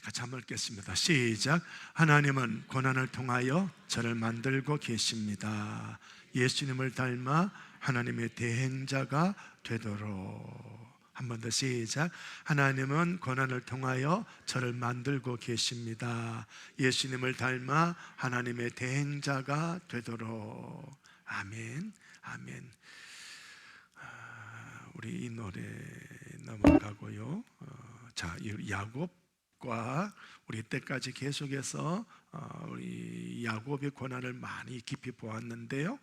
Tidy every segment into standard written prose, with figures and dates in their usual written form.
같이 한번 읽겠습니다. 시작. 하나님은 고난을 통하여 저를 만들고 계십니다. 예수님을 닮아 하나님의 대행자가 되도록. 한 번 더 시작. 하나님은 고난을 통하여 저를 만들고 계십니다. 예수님을 닮아 하나님의 대행자가 되도록. 아멘. 아멘. 우리 이 노래 넘어가고요. 자, 야곱과 우리 때까지 계속해서 우리 야곱의 고난을 많이 깊이 보았는데요.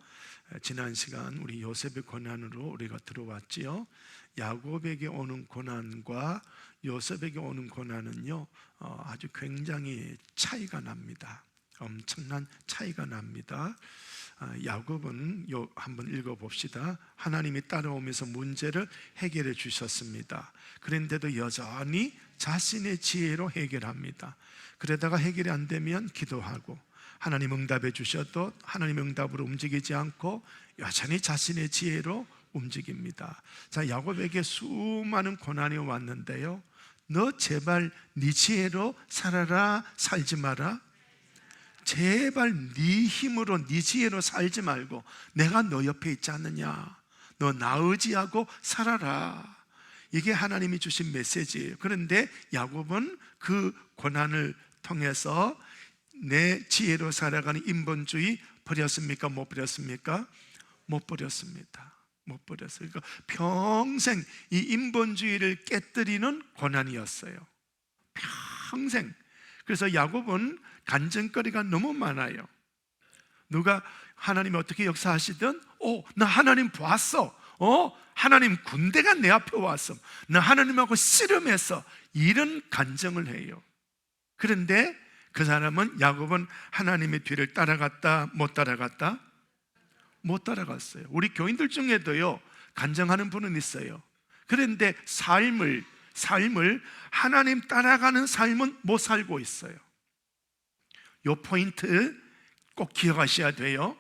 지난 시간 우리 요셉의 고난으로 우리가 들어왔지요. 야곱에게 오는 고난과 요셉에게 오는 고난은요, 아주 굉장히 차이가 납니다. 엄청난 차이가 납니다. 야곱은 한번 읽어봅시다. 하나님이 따라오면서 문제를 해결해 주셨습니다. 그런데도 여전히 자신의 지혜로 해결합니다. 그러다가 해결이 안 되면 기도하고, 하나님 응답해 주셔도 하나님 응답으로 움직이지 않고 여전히 자신의 지혜로 움직입니다. 자, 야곱에게 수많은 고난이 왔는데요, 너 제발 네 지혜로 살아라, 살지 마라. 제발 네 힘으로 네 지혜로 살지 말고 내가 너 옆에 있지 않느냐, 너 나 의지하고 살아라. 이게 하나님이 주신 메시지예요. 그런데 야곱은 그 고난을 통해서 내 지혜로 살아가는 인본주의 버렸습니까? 못 버렸습니까? 못 버렸습니다. 못 버렸어요. 그러니까 평생 이 인본주의를 깨뜨리는 고난이었어요. 평생. 그래서 야곱은 간증거리가 너무 많아요. 누가 하나님이 어떻게 역사하시든, 나 하나님 봤어. 하나님 군대가 내 앞에 왔어. 나 하나님하고 씨름해서, 이런 간증을 해요. 그런데 그 사람은, 야곱은 하나님의 뒤를 따라갔다, 못 따라갔다? 못 따라갔어요. 우리 교인들 중에도요, 간증하는 분은 있어요. 그런데 삶을 하나님 따라가는 삶은 못 살고 있어요. 요 포인트 꼭 기억하셔야 돼요.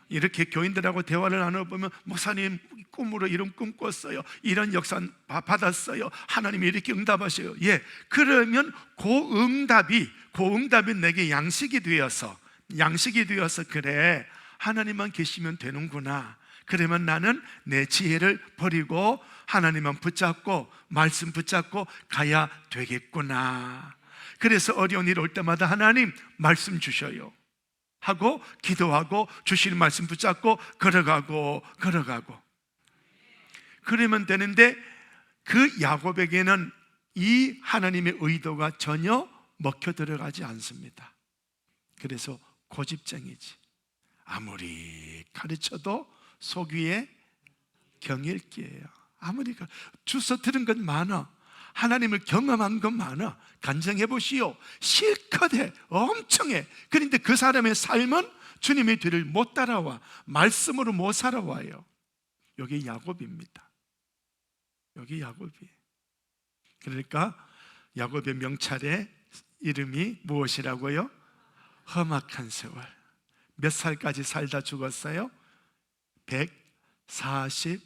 이렇게 교인들하고 대화를 나눠보면, 목사님 꿈으로 이런 꿈 꿨어요, 이런 역사 받았어요, 하나님이 이렇게 응답하셔요. 예, 그러면 그 응답이 내게 양식이 되어서 그래, 하나님만 계시면 되는구나. 그러면 나는 내 지혜를 버리고 하나님만 붙잡고 말씀 붙잡고 가야 되겠구나. 그래서 어려운 일 올 때마다 하나님 말씀 주셔요 하고 기도하고 주시는 말씀 붙잡고 걸어가고 그러면 되는데, 그 야곱에게는 이 하나님의 의도가 전혀 먹혀 들어가지 않습니다. 그래서 고집쟁이지. 아무리 가르쳐도 속 위에 경일기예요. 아무리 주워 들은 건 많아, 하나님을 경험한 건 많아, 간증해 보시오, 실컷 해, 엄청 해. 그런데 그 사람의 삶은 주님의 뒤를 못 따라와, 말씀으로 못 살아와요. 여기 야곱입니다. 여기 야곱이에요. 그러니까 야곱의 명찰의 이름이 무엇이라고요? 험악한 세월. 몇 살까지 살다 죽었어요? 147.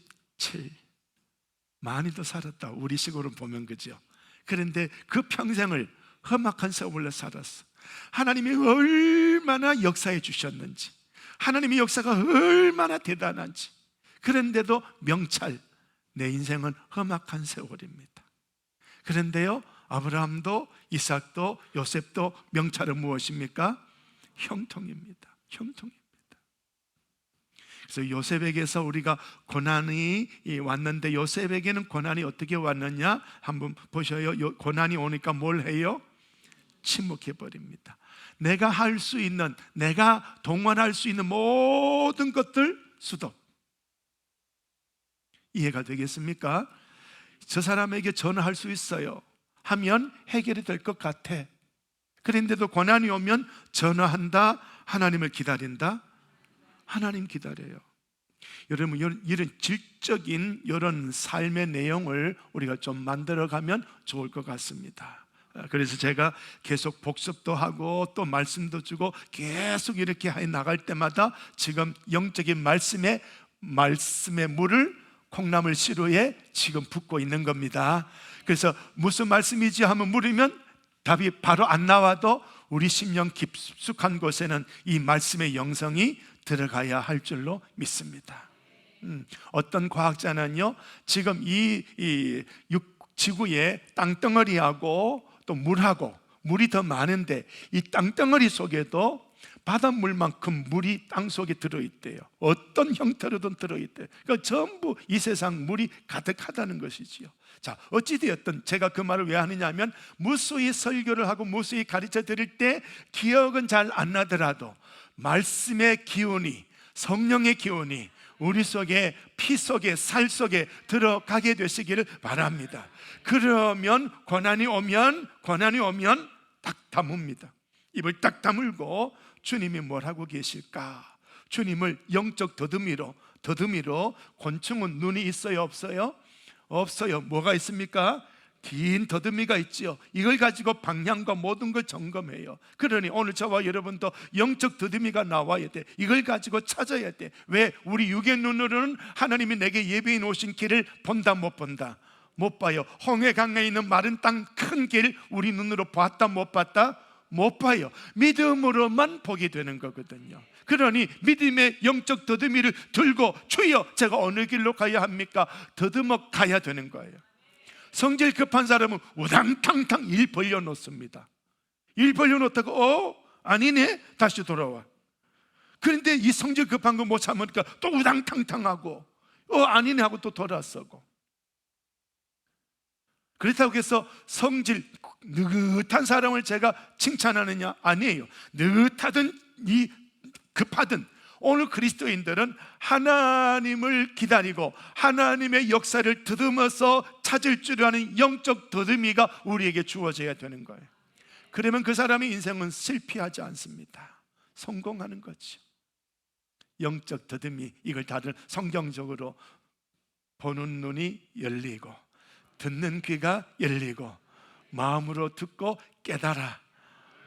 많이도 살았다, 우리식으로 보면. 그죠? 그런데 그 평생을 험악한 세월로 살았어. 하나님이 얼마나 역사해 주셨는지, 하나님의 역사가 얼마나 대단한지. 그런데도 명찰, 내 인생은 험악한 세월입니다. 그런데요, 아브라함도 이삭도 요셉도 명찰은 무엇입니까? 형통입니다. 형통입니다. 그래서 요셉에게서 우리가 고난이 왔는데, 요셉에게는 고난이 어떻게 왔느냐 한번 보셔요. 고난이 오니까 뭘 해요? 침묵해 버립니다. 내가 할 수 있는, 내가 동원할 수 있는 모든 것들 수도. 이해가 되겠습니까? 저 사람에게 전화할 수 있어요 하면 해결이 될 것 같아. 그런데도 고난이 오면 전화한다, 하나님을 기다린다? 하나님 기다려요. 여러분, 이런 질적인 이런 삶의 내용을 우리가 좀 만들어가면 좋을 것 같습니다. 그래서 제가 계속 복습도 하고 또 말씀도 주고 계속 이렇게 해 나갈 때마다 지금 영적인 말씀의 물을 콩나물 시루에 지금 붓고 있는 겁니다. 그래서 무슨 말씀이지 하면 물으면 답이 바로 안 나와도 우리 심령 깊숙한 곳에는 이 말씀의 영성이 들어가야 할 줄로 믿습니다. 어떤 과학자는요, 지금 이 지구의 땅덩어리하고 또 물하고, 물이 더 많은데 이 땅덩어리 속에도 바닷물만큼 물이 땅 속에 들어있대요. 어떤 형태로든 들어있대요. 그러니까 전부 이 세상 물이 가득하다는 것이지요. 자, 어찌되었든 제가 그 말을 왜 하느냐 하면, 무수히 설교를 하고 무수히 가르쳐 드릴 때 기억은 잘 안 나더라도 말씀의 기운이, 성령의 기운이 우리 속에, 피 속에, 살 속에 들어가게 되시기를 바랍니다. 그러면 고난이 오면 딱 다뭅니다. 입을 딱 다물고 주님이 뭘 하고 계실까? 주님을 영적 더듬이로, 곤충은 눈이 있어요, 없어요? 없어요. 뭐가 있습니까? 긴 더듬이가 있지요. 이걸 가지고 방향과 모든 걸 점검해요. 그러니 오늘 저와 여러분도 영적 더듬이가 나와야 돼. 이걸 가지고 찾아야 돼. 왜? 우리 육의 눈으로는 하나님이 내게 예비해 놓으신 길을 본다, 못 본다? 못 봐요. 홍해강에 있는 마른 땅 큰 길 우리 눈으로 봤다, 못 봤다? 못 봐요. 믿음으로만 보게 되는 거거든요. 그러니 믿음의 영적 더듬이를 들고, 주여 제가 어느 길로 가야 합니까? 더듬어 가야 되는 거예요. 성질 급한 사람은 우당탕탕 일 벌려놓습니다. 일 벌려놓다가 아니네, 다시 돌아와. 그런데 이 성질 급한 거 못 참으니까 또 우당탕탕하고 아니네 하고 또 돌아서고. 그렇다고 해서 성질 느긋한 사람을 제가 칭찬하느냐? 아니에요. 느긋하든 이 급하든 오늘 그리스도인들은 하나님을 기다리고 하나님의 역사를 더듬어서 찾을 줄 아는 영적 더듬이가 우리에게 주어져야 되는 거예요. 그러면 그 사람의 인생은 실패하지 않습니다. 성공하는 거죠. 영적 더듬이, 이걸 다들 성경적으로 보는 눈이 열리고 듣는 귀가 열리고 마음으로 듣고 깨달아,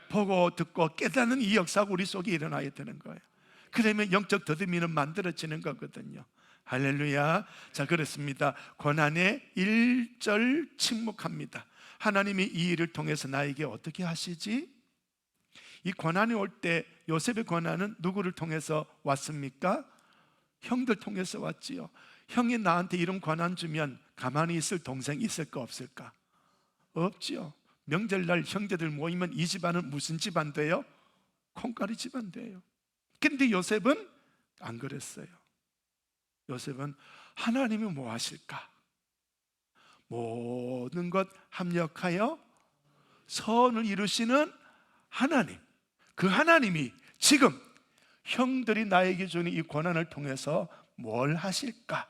보고 듣고 깨닫는 이 역사가 우리 속에 일어나야 되는 거예요. 그러면 영적 더듬이는 만들어지는 거거든요. 할렐루야. 자, 그렇습니다. 고난에 1절 침묵합니다. 하나님이 이 일을 통해서 나에게 어떻게 하시지? 이 고난이 올 때 요셉의 고난은 누구를 통해서 왔습니까? 형들 통해서 왔지요. 형이 나한테 이런 고난 주면 가만히 있을 동생 있을까 없을까? 없지요. 명절날 형제들 모이면 이 집안은 무슨 집안 돼요? 콩가루 집안 돼요. 근데 요셉은 안 그랬어요. 요셉은 하나님이 뭐 하실까? 모든 것 합력하여 선을 이루시는 하나님, 그 하나님이 지금 형들이 나에게 주는 이 고난을 통해서 뭘 하실까?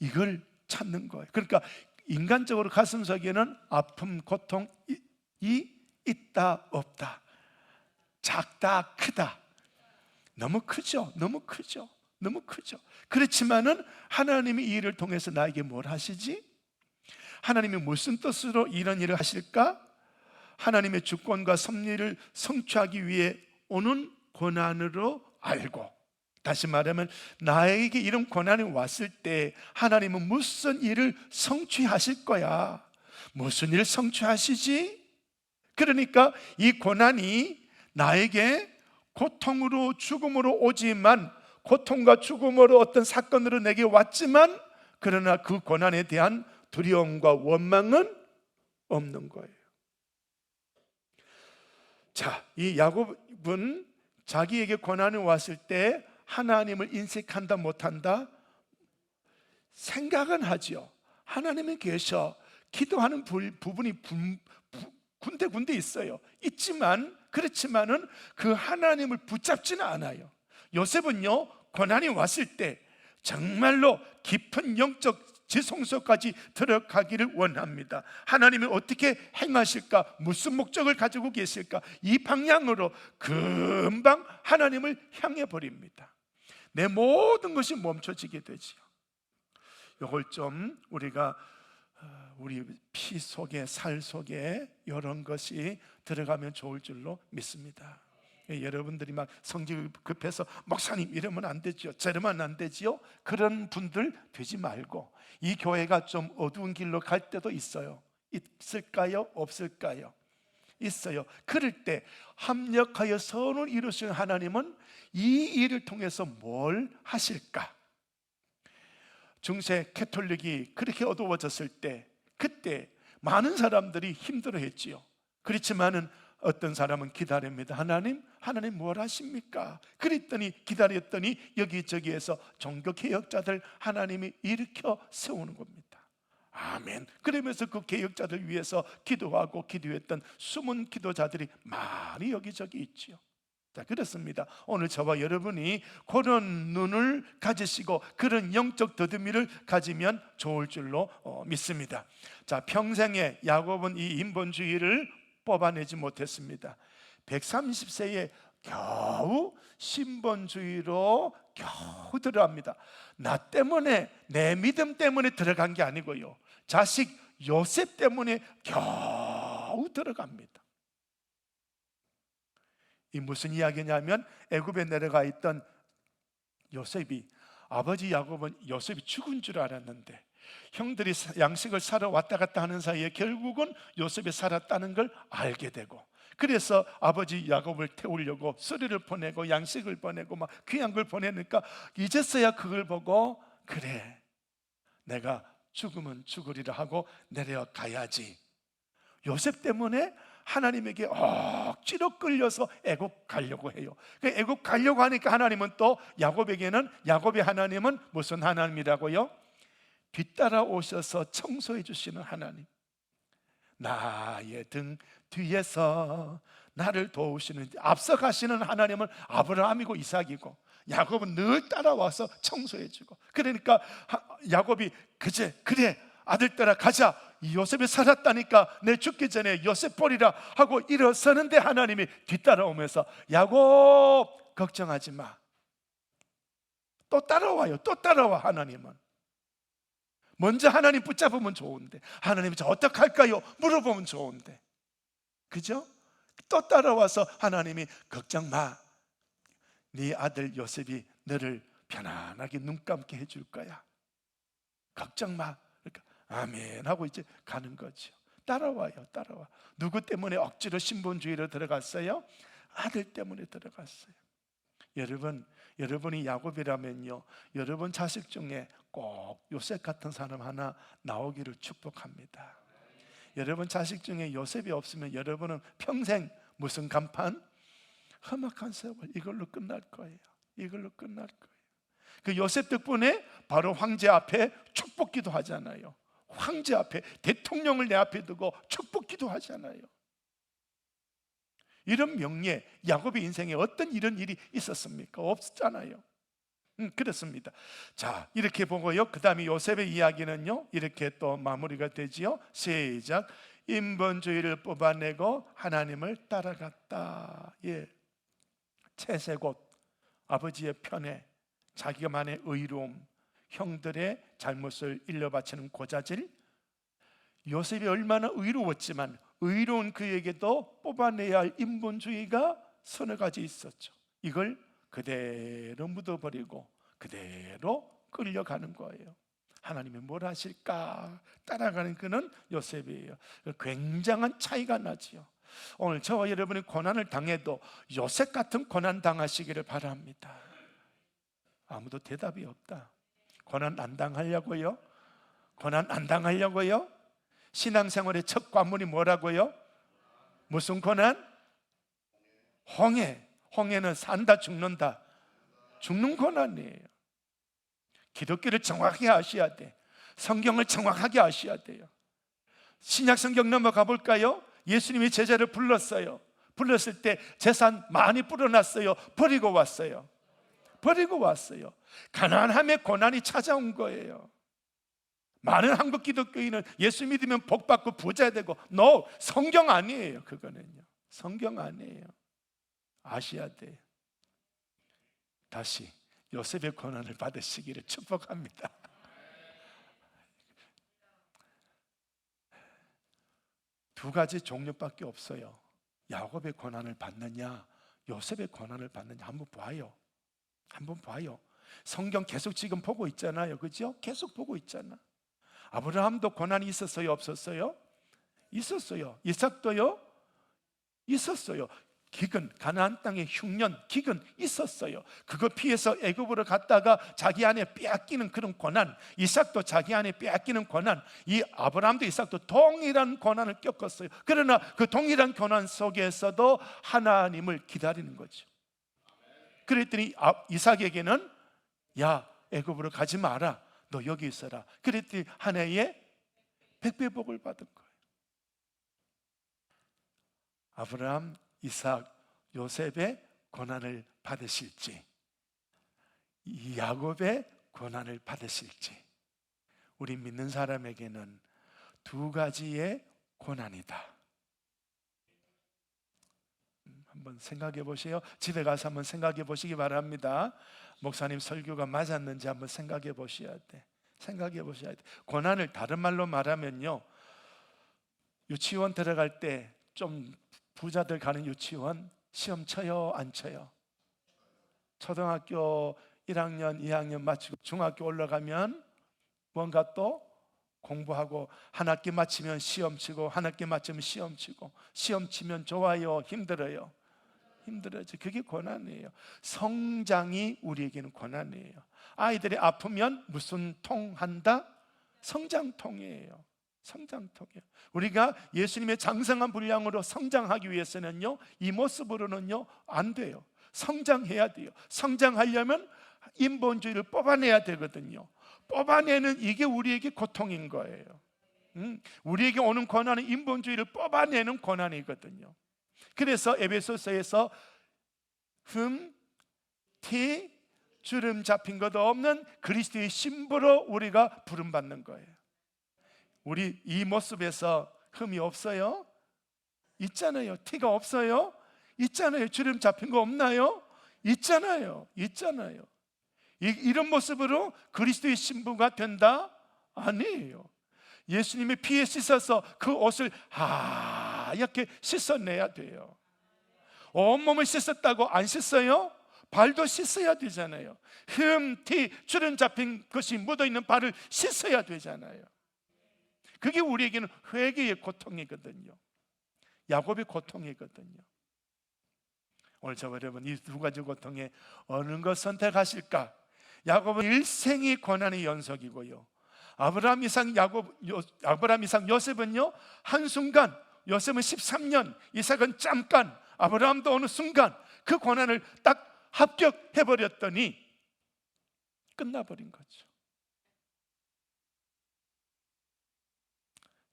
이걸 찾는 거예요. 그러니까 인간적으로 가슴속에는 아픔, 고통이 있다, 없다, 작다, 크다. 너무 크죠? 너무 크죠? 너무 크죠? 그렇지만은 하나님이 이 일을 통해서 나에게 뭘 하시지? 하나님이 무슨 뜻으로 이런 일을 하실까? 하나님의 주권과 섭리를 성취하기 위해 오는 고난으로 알고, 다시 말하면 나에게 이런 고난이 왔을 때 하나님은 무슨 일을 성취하실 거야. 무슨 일을 성취하시지? 그러니까 이 고난이 나에게 고통으로, 죽음으로 오지만, 고통과 죽음으로 어떤 사건으로 내게 왔지만, 그러나 그 고난에 대한 두려움과 원망은 없는 거예요. 자, 이 야곱은 자기에게 고난이 왔을 때 하나님을 인식한다 못한다? 생각은 하죠. 하나님이 계셔. 기도하는 부분이 군데군데 있어요. 그렇지만은 그 하나님을 붙잡지는 않아요. 요셉은요, 고난이 왔을 때 정말로 깊은 영적 지성소까지 들어가기를 원합니다. 하나님이 어떻게 행하실까? 무슨 목적을 가지고 계실까? 이 방향으로 금방 하나님을 향해 버립니다. 내 모든 것이 멈춰지게 되지요. 이걸 좀 우리가 우리 피 속에, 살 속에 이런 것이 들어가면 좋을 줄로 믿습니다. 여러분들이 막 성질 급해서 목사님 이러면 안 되죠, 저러면 안 되지요, 그런 분들 되지 말고, 이 교회가 좀 어두운 길로 갈 때도 있어요. 있을까요? 없을까요? 있어요. 그럴 때 합력하여 선을 이루시는 하나님은 이 일을 통해서 뭘 하실까? 중세 캐톨릭이 그렇게 어두워졌을 때, 그때 많은 사람들이 힘들어했지요. 그렇지만은 어떤 사람은 기다립니다. 하나님 뭘 하십니까? 그랬더니 기다렸더니 여기저기에서 종교개혁자들 하나님이 일으켜 세우는 겁니다. 아멘. 그러면서 그 개혁자들 위해서 기도하고 기도했던 숨은 기도자들이 많이 여기저기 있지요. 자, 그렇습니다. 오늘 저와 여러분이 그런 눈을 가지시고 그런 영적 더듬이를 가지면 좋을 줄로 믿습니다. 자, 평생에 야곱은 이 인본주의를 뽑아내지 못했습니다. 130세에 겨우 신본주의로 겨우 들어갑니다. 나 때문에, 내 믿음 때문에 들어간 게 아니고요, 자식 요셉 때문에 겨우 들어갑니다. 이 무슨 이야기냐면, 애굽에 내려가 있던 요셉이, 아버지 야곱은 요셉이 죽은 줄 알았는데 형들이 양식을 사러 왔다 갔다 하는 사이에 결국은 요셉이 살았다는 걸 알게 되고, 그래서 아버지 야곱을 태우려고 쓰리를 보내고 양식을 보내고 막 귀한 걸 보내니까 이제서야 그걸 보고, 그래, 내가 죽으면 죽으리라 하고 내려가야지. 요셉 때문에 하나님에게 억지로 끌려서 애굽 가려고 해요. 애굽 가려고 하니까 하나님은 또 야곱에게는, 야곱의 하나님은 무슨 하나님이라고요? 뒤따라 오셔서 청소해 주시는 하나님. 나의 등 뒤에서 나를 도우시는, 앞서가시는 하나님은 아브라함이고 이삭이고, 야곱은 늘 따라와서 청소해 주고. 그러니까 야곱이 그래 아들 따라 가자, 요셉이 살았다니까 내 죽기 전에 요셉 보리라 하고 일어서는데 하나님이 뒤따라오면서, 야곱 걱정하지 마, 또 따라와요. 또 따라와. 하나님은 먼저 하나님 붙잡으면 좋은데, 하나님 저 어떡할까요? 물어보면 좋은데, 그죠? 또 따라와서 하나님이 걱정 마, 네 아들 요셉이 너를 편안하게 눈 감게 해줄 거야, 걱정 마. 그러니까 아멘 하고 이제 가는 거죠. 따라와요. 따라와. 누구 때문에 억지로 신본주의로 들어갔어요? 아들 때문에 들어갔어요. 여러분이 야곱이라면요, 여러분 자식 중에 꼭 요셉 같은 사람 하나 나오기를 축복합니다. 여러분 자식 중에 요셉이 없으면 여러분은 평생 무슨 간판? 험악한 세월, 이걸로 끝날 거예요. 이걸로 끝날 거예요. 그 요셉 덕분에 바로 황제 앞에 축복기도 하잖아요. 황제 앞에, 대통령을 내 앞에 두고 축복기도 하잖아요. 이런 명예, 야곱의 인생에 어떤 이런 일이 있었습니까? 없었잖아요. 그렇습니다. 자, 이렇게 보고요, 그 다음에 요셉의 이야기는요 이렇게 또 마무리가 되지요. 시작. 인본주의를 뽑아내고 하나님을 따라갔다. 예. 채색옷, 아버지의 편애, 자기만의 의로움, 형들의 잘못을 일러바치는 고자질. 요셉이 얼마나 의로웠지만 의로운 그에게도 뽑아내야 할 인본주의가 서너 가지 있었죠. 이걸 그대로 묻어버리고 그대로 끌려가는 거예요. 하나님이 뭘 하실까 따라가는 그는 요셉이에요. 굉장한 차이가 나지요. 오늘 저와 여러분이 고난을 당해도 요셉 같은 고난 당하시기를 바랍니다. 아무도 대답이 없다. 고난 안 당하려고요? 고난 안 당하려고요? 신앙생활의 첫 관문이 뭐라고요? 무슨 고난? 홍해. 홍해는 산다 죽는다. 죽는 고난이에요. 기독교를 정확하게 아셔야 돼. 성경을 정확하게 아셔야 돼요. 신약 성경 넘어가 볼까요? 예수님이 제자를 불렀어요. 불렀을 때 재산 많이 불어났어요. 버리고 왔어요. 버리고 왔어요. 가난함에 고난이 찾아온 거예요. 많은 한국 기독교인은 예수 믿으면 복 받고 부자 되고, no, 성경 아니에요. 그거는요, 성경 아니에요. 아셔야 돼요. 다시 요셉의 고난을 받으시기를 축복합니다. 두 가지 종류밖에 없어요. 야곱의 고난을 받느냐, 요셉의 고난을 받느냐. 한번 봐요. 한번 봐요. 성경 계속 지금 보고 있잖아요. 그죠? 계속 보고 있잖아. 아브라함도 고난이 있었어요? 없었어요? 있었어요. 이삭도요? 있었어요. 기근, 가나안 땅의 흉년, 기근 있었어요. 그거 피해서 애굽으로 갔다가 자기 안에 빼앗기는 그런 고난, 이삭도 자기 안에 빼앗기는 고난, 이 아브라함도 이삭도 동일한 고난을 겪었어요. 그러나 그 동일한 고난 속에서도 하나님을 기다리는 거죠. 그랬더니 이삭에게는 야, 애굽으로 가지 마라, 너 여기 있어라. 그랬더니 한 해에 100배 복을 받은 거예요. 아브라함, 이삭, 요셉의 고난을 받으실지, 이 야곱의 고난을 받으실지, 우리 믿는 사람에게는 두 가지의 고난이다. 한번 생각해 보세요. 집에 가서 한번 생각해 보시기 바랍니다. 목사님 설교가 맞았는지 한번 생각해 보셔야 돼. 생각해 보셔야 돼. 고난을 다른 말로 말하면요, 유치원 들어갈 때 좀 부자들 가는 유치원 시험 쳐요, 안 쳐요? 초등학교 1학년, 2학년 마치고 중학교 올라가면 뭔가 또 공부하고, 한 학기 마치면 시험 치고, 한 학기 마치면 시험 치고, 시험 치면 좋아요, 힘들어요? 힘들어져. 그게 고난이에요. 성장이 우리에게는 고난이에요. 아이들이 아프면 무슨 통한다? 성장통이에요. 성장통이에요. 우리가 예수님의 장성한 분량으로 성장하기 위해서는요, 이 모습으로는요 안 돼요. 성장해야 돼요. 성장하려면 인본주의를 뽑아내야 되거든요. 뽑아내는 이게 우리에게 고통인 거예요. 우리에게 오는 고난은 인본주의를 뽑아내는 고난이거든요. 그래서 에베소서에서 티, 주름 잡힌 것도 없는 그리스도의 신부로 우리가 부름받는 거예요. 우리 이 모습에서 흠이 없어요? 있잖아요. 티가 없어요? 있잖아요. 주름 잡힌 거 없나요? 있잖아요. 있잖아요. 이런 모습으로 그리스도의 신부가 된다? 아니에요. 예수님의 피에 씻어서 그 옷을 하얗게 씻어내야 돼요. 온몸을 씻었다고 안 씻어요? 발도 씻어야 되잖아요. 흠, 티, 주름 잡힌 것이 묻어있는 발을 씻어야 되잖아요. 그게 우리에게는 회개의 고통이거든요. 야곱의 고통이거든요. 오늘 저와 여러분, 이 두 가지 고통에 어느 것 선택하실까? 야곱은 일생의 고난의 연속이고요, 아브라함, 이삭, 요셉은요 한순간, 요셉은 13년, 이삭은 잠깐, 아브라함도 어느 순간 그 고난을 딱 합격해버렸더니 끝나버린 거죠.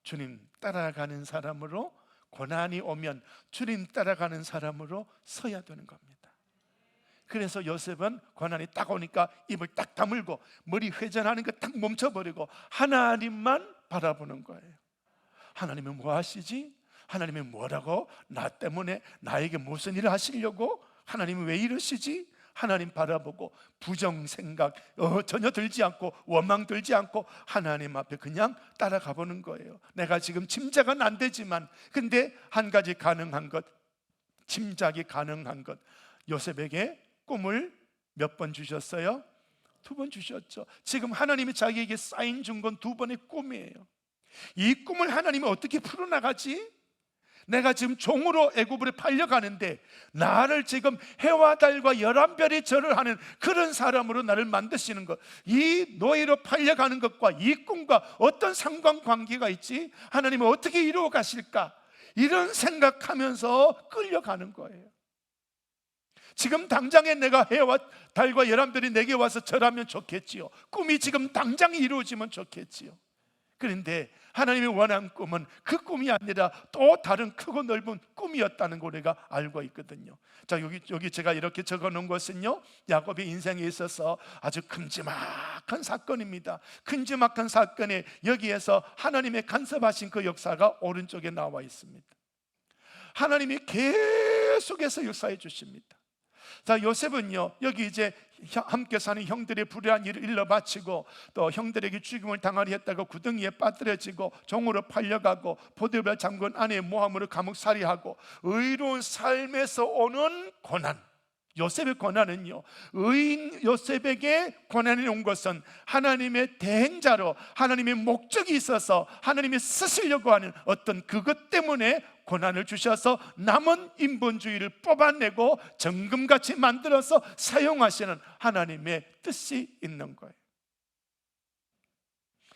주님 따라가는 사람으로, 고난이 오면 주님 따라가는 사람으로 서야 되는 겁니다. 그래서 요셉은 고난이 딱 오니까 입을 딱 다물고 머리 회전하는 거 딱 멈춰버리고 하나님만 바라보는 거예요. 하나님은 뭐 하시지? 하나님이 뭐라고? 나 때문에 나에게 무슨 일을 하시려고? 하나님은 왜 이러시지? 하나님 바라보고 부정생각 전혀 들지 않고 원망 들지 않고 하나님 앞에 그냥 따라가 보는 거예요. 내가 지금 짐작은 안 되지만, 근데 한 가지 가능한 것, 짐작이 가능한 것, 요셉에게 꿈을 몇 번 주셨어요? 2번 주셨죠. 지금 하나님이 자기에게 사인 준 건 2번의 꿈이에요. 이 꿈을 하나님이 어떻게 풀어나가지? 내가 지금 종으로 애굽으로 팔려가는데 나를 지금 해와 달과 11별이 절을 하는 그런 사람으로 나를 만드시는 것, 이 노예로 팔려가는 것과 이 꿈과 어떤 상관관계가 있지? 하나님은 어떻게 이루어 가실까? 이런 생각하면서 끌려가는 거예요. 지금 당장에 내가 해와 달과 11별이 내게 와서 절하면 좋겠지요. 꿈이 지금 당장 이루어지면 좋겠지요. 그런데 하나님이 원한 꿈은 그 꿈이 아니라 또 다른 크고 넓은 꿈이었다는 걸 우리가 알고 있거든요. 자, 여기 제가 이렇게 적어 놓은 것은요, 야곱의 인생에 있어서 아주 큼지막한 사건입니다. 큼지막한 사건에 여기에서 하나님의 간섭하신 그 역사가 오른쪽에 나와 있습니다. 하나님이 계속해서 역사해 주십니다. 자, 요셉은요, 여기 이제 함께 사는 형들의 불의한 일을 일러 바치고, 또 형들에게 죽임을 당하려 했다가 구덩이에 빠뜨려지고 종으로 팔려가고 보디발 장군 아내의 모함으로 감옥살이하고 의로운 삶에서 오는 고난, 요셉의 고난은요, 의인 요셉에게 고난이 온 것은 하나님의 대행자로 하나님의 목적이 있어서 하나님이 쓰시려고 하는 어떤 그것 때문에 고난을 주셔서 남은 인본주의를 뽑아내고 정금같이 만들어서 사용하시는 하나님의 뜻이 있는 거예요.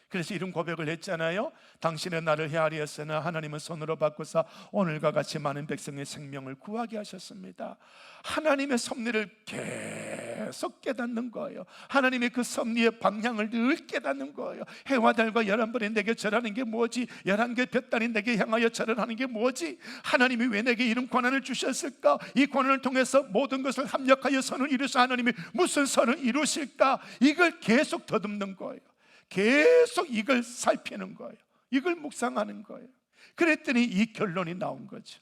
그래서 이런 고백을 했잖아요. 당신의 나를 헤아리 했으나 하나님은 손으로 바꾸사 오늘과 같이 많은 백성의 생명을 구하게 하셨습니다. 하나님의 섭리를 계속 깨닫는 거예요. 하나님의 그 섭리의 방향을 늘 깨닫는 거예요. 해와 달과 11번이 내게 절하는 게 뭐지? 11개 볕달이 내게 향하여 절을 하는 게 뭐지? 하나님이 왜 내게 이런 권한을 주셨을까? 이 권한을 통해서 모든 것을 합력하여 선을 이루사 하나님이 무슨 선을 이루실까? 이걸 계속 더듬는 거예요. 계속 이걸 살피는 거예요. 이걸 묵상하는 거예요. 그랬더니 이 결론이 나온 거죠.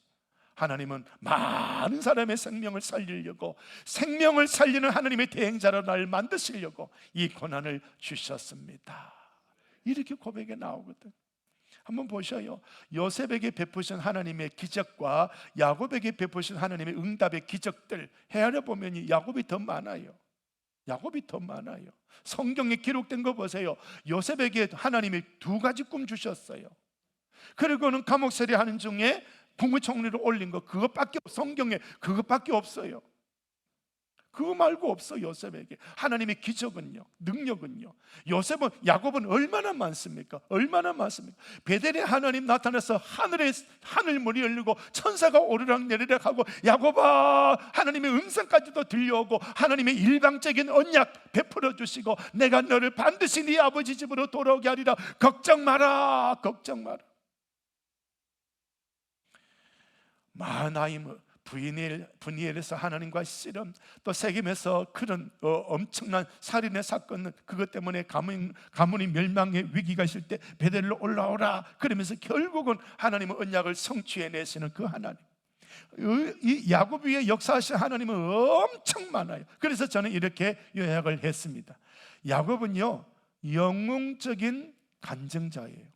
하나님은 많은 사람의 생명을 살리려고, 생명을 살리는 하나님의 대행자로 날 만드시려고 이 고난을 주셨습니다. 이렇게 고백에 나오거든. 한번 보셔요. 요셉에게 베푸신 하나님의 기적과 야곱에게 베푸신 하나님의 응답의 기적들 헤아려 보면 야곱이 더 많아요. 야곱이 더 많아요. 성경에 기록된 거 보세요. 요셉에게 하나님이 2가지 꿈 주셨어요. 그리고는 감옥살이 하는 중에 국무총리로 올린 거, 그것밖에, 성경에 그것밖에 없어요. 그거 말고 없어. 요셉에게 하나님의 기적은요, 능력은요. 요셉은, 야곱은 얼마나 많습니까? 얼마나 많습니까? 베델에 하나님 나타나서 하늘 문이 열리고 천사가 오르락내리락 하고, 야곱아, 하나님의 음성까지도 들려오고 하나님의 일방적인 언약 베풀어 주시고, 내가 너를 반드시 네 아버지 집으로 돌아오게 하리라, 걱정 마라, 걱정 마라. 마하나임 분이엘에서 하나님과 씨름, 또 세겜에서 그런 엄청난 살인의 사건, 그것 때문에 가문이 멸망의 위기가 있을 때 베델로 올라오라 그러면서 결국은 하나님의 언약을 성취해내시는 그 하나님, 이 야곱 위에 역사하신 하나님은 엄청 많아요. 그래서 저는 이렇게 요약을 했습니다. 야곱은요, 영웅적인 간증자예요.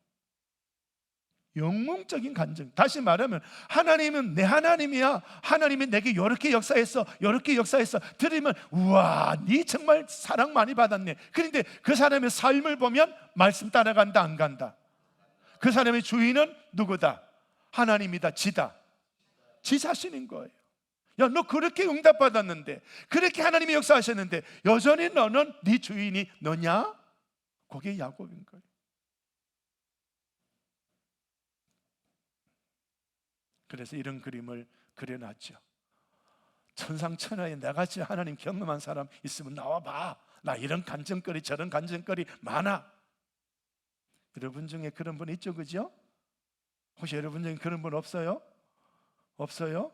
영웅적인 간증. 다시 말하면 하나님은 내 하나님이야. 하나님이 내게 이렇게 역사했어, 이렇게 역사했어. 들으면 우와, 네 정말 사랑 많이 받았네. 그런데 그 사람의 삶을 보면 말씀 따라간다, 안 간다? 그 사람의 주인은 누구다? 하나님이다, 지다. 지 자신인 거예요. 야, 너 그렇게 응답받았는데, 그렇게 하나님이 역사하셨는데 여전히 너는 네 주인이 너냐? 그게 야곱인 거예요. 그래서 이런 그림을 그려놨죠. 천상천하에 나같이 하나님 경험한 사람 있으면 나와봐. 나 이런 간증거리 저런 간증거리 많아. 여러분 중에 그런 분 있죠, 그죠? 혹시 여러분 중에 그런 분 없어요? 없어요?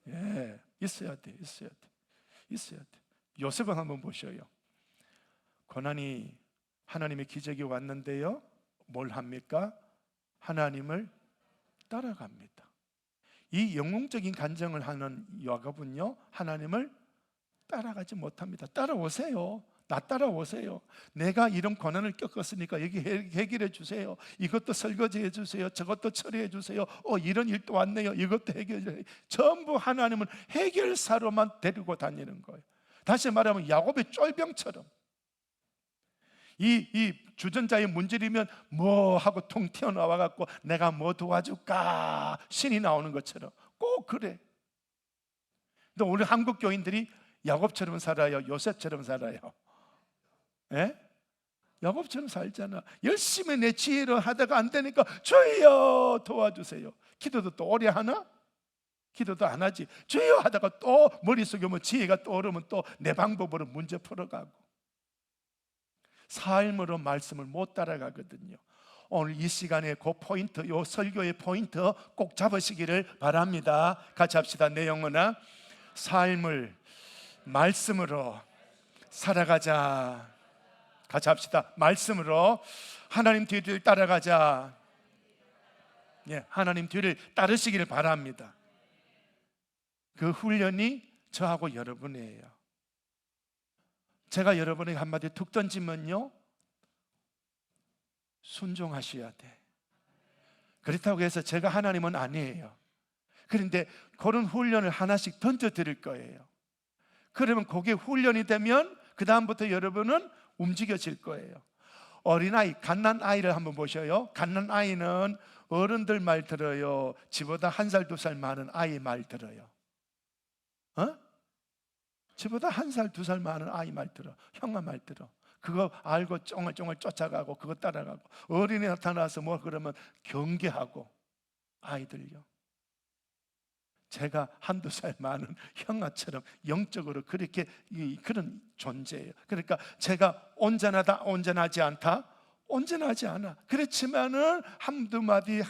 예, 있어야 돼, 있어야 돼, 있어야 돼. 요셉은 한번 보셔요. 고난이, 하나님의 기적이 왔는데요, 뭘 합니까? 하나님을 따라갑니다. 이 영웅적인 간증을 하는 야곱은요, 하나님을 따라가지 못합니다. 따라오세요. 나 따라오세요. 내가 이런 고난을 겪었으니까 여기 해결해 주세요. 이것도 설거지해 주세요. 저것도 처리해 주세요. 이런 일도 왔네요. 이것도 해결해. 전부 하나님은 해결사로만 데리고 다니는 거예요. 다시 말하면 야곱의 쫄병처럼, 이 주전자에 문지르면 뭐 하고 통 튀어나와 갖고 내가 뭐 도와줄까 신이 나오는 것처럼 꼭 그래. 근데 우리 한국 교인들이 야곱처럼 살아요, 요셉처럼 살아요? 예? 야곱처럼 살잖아. 열심히 내 지혜로 하다가 안 되니까 주여 도와주세요. 기도도 또 오래 하나? 기도도 안 하지. 주여 하다가 또 머릿속에 뭐 지혜가 떠오르면 또 내 방법으로 문제 풀어가고, 삶으로 말씀을 못 따라가거든요. 오늘 이 시간에 그 포인트, 요 설교의 포인트 꼭 잡으시기를 바랍니다. 같이 합시다. 내 영혼아, 삶을 말씀으로 살아가자. 같이 합시다. 말씀으로 하나님 뒤를 따라가자. 예, 하나님 뒤를 따르시기를 바랍니다. 그 훈련이 저하고 여러분이에요. 제가 여러분에게 한마디 툭 던지면요, 순종하셔야 돼. 그렇다고 해서 제가 하나님은 아니에요. 그런데 그런 훈련을 하나씩 던져 드릴 거예요. 그러면 그게 훈련이 되면 그 다음부터 여러분은 움직여질 거예요. 어린아이, 갓난아이를 한번 보셔요. 갓난아이는 어른들 말 들어요? 지보다 1살, 2살 많은 아이 말 들어요? 지보다 1살, 2살 많은 아이 말 들어. 형아 말 들어. 그거 알고 쫑알쫑알 쫓아가고 그거 따라가고, 어린이 나타나서 뭐 그러면 경계하고. 아이들요, 제가 1~2살 많은 형아처럼 영적으로 그렇게 그런 존재예요. 그러니까 제가 온전하다, 온전하지 않다, 온전하지 않아. 그렇지만은 한두 마디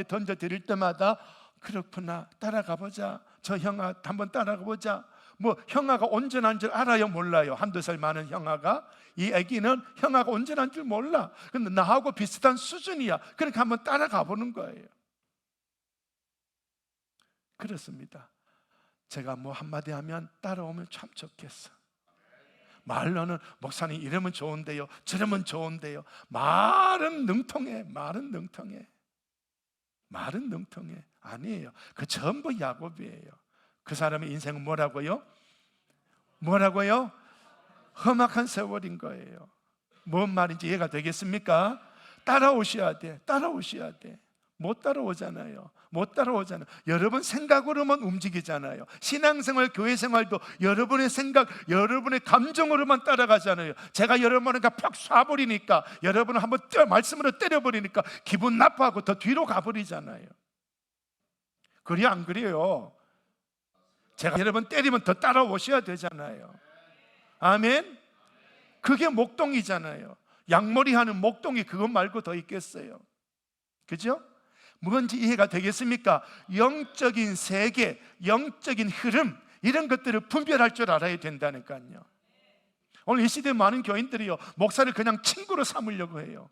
던져 드릴 때마다 그렇구나, 따라가 보자. 저 형아 한번 따라가 보자. 뭐 형아가 온전한 줄 알아요, 몰라요? 1~2살 많은 형아가, 이 아기는 형아가 온전한 줄 몰라. 근데 나하고 비슷한 수준이야. 그러니까 한번 따라가 보는 거예요. 그렇습니다. 제가 뭐 한마디 하면 따라오면 참 좋겠어. 말로는 목사님 이러면 좋은데요, 저러면 좋은데요. 말은 능통해. 아니에요. 그 전부 야곱이에요. 그 사람의 인생은 뭐라고요? 험악한 세월인 거예요. 뭔 말인지 이해가 되겠습니까? 따라오셔야 돼. 못 따라오잖아요. 여러분 생각으로만 움직이잖아요. 신앙생활, 교회생활도 여러분의 생각, 여러분의 감정으로만 따라가잖아요. 제가 여러분을 팍 쏴버리니까, 여러분을 한번 말씀으로 때려버리니까 기분 나빠하고 더 뒤로 가버리잖아요. 그래요, 안 그래요? 제가 여러분 때리면 더 따라오셔야 되잖아요. 아멘? 그게 목동이잖아요. 양머리 하는 목동이 그것 말고 더 있겠어요? 그죠? 뭔지 이해가 되겠습니까? 영적인 세계, 영적인 흐름, 이런 것들을 분별할 줄 알아야 된다니까요. 오늘 이 시대에 많은 교인들이요, 목사를 그냥 친구로 삼으려고 해요.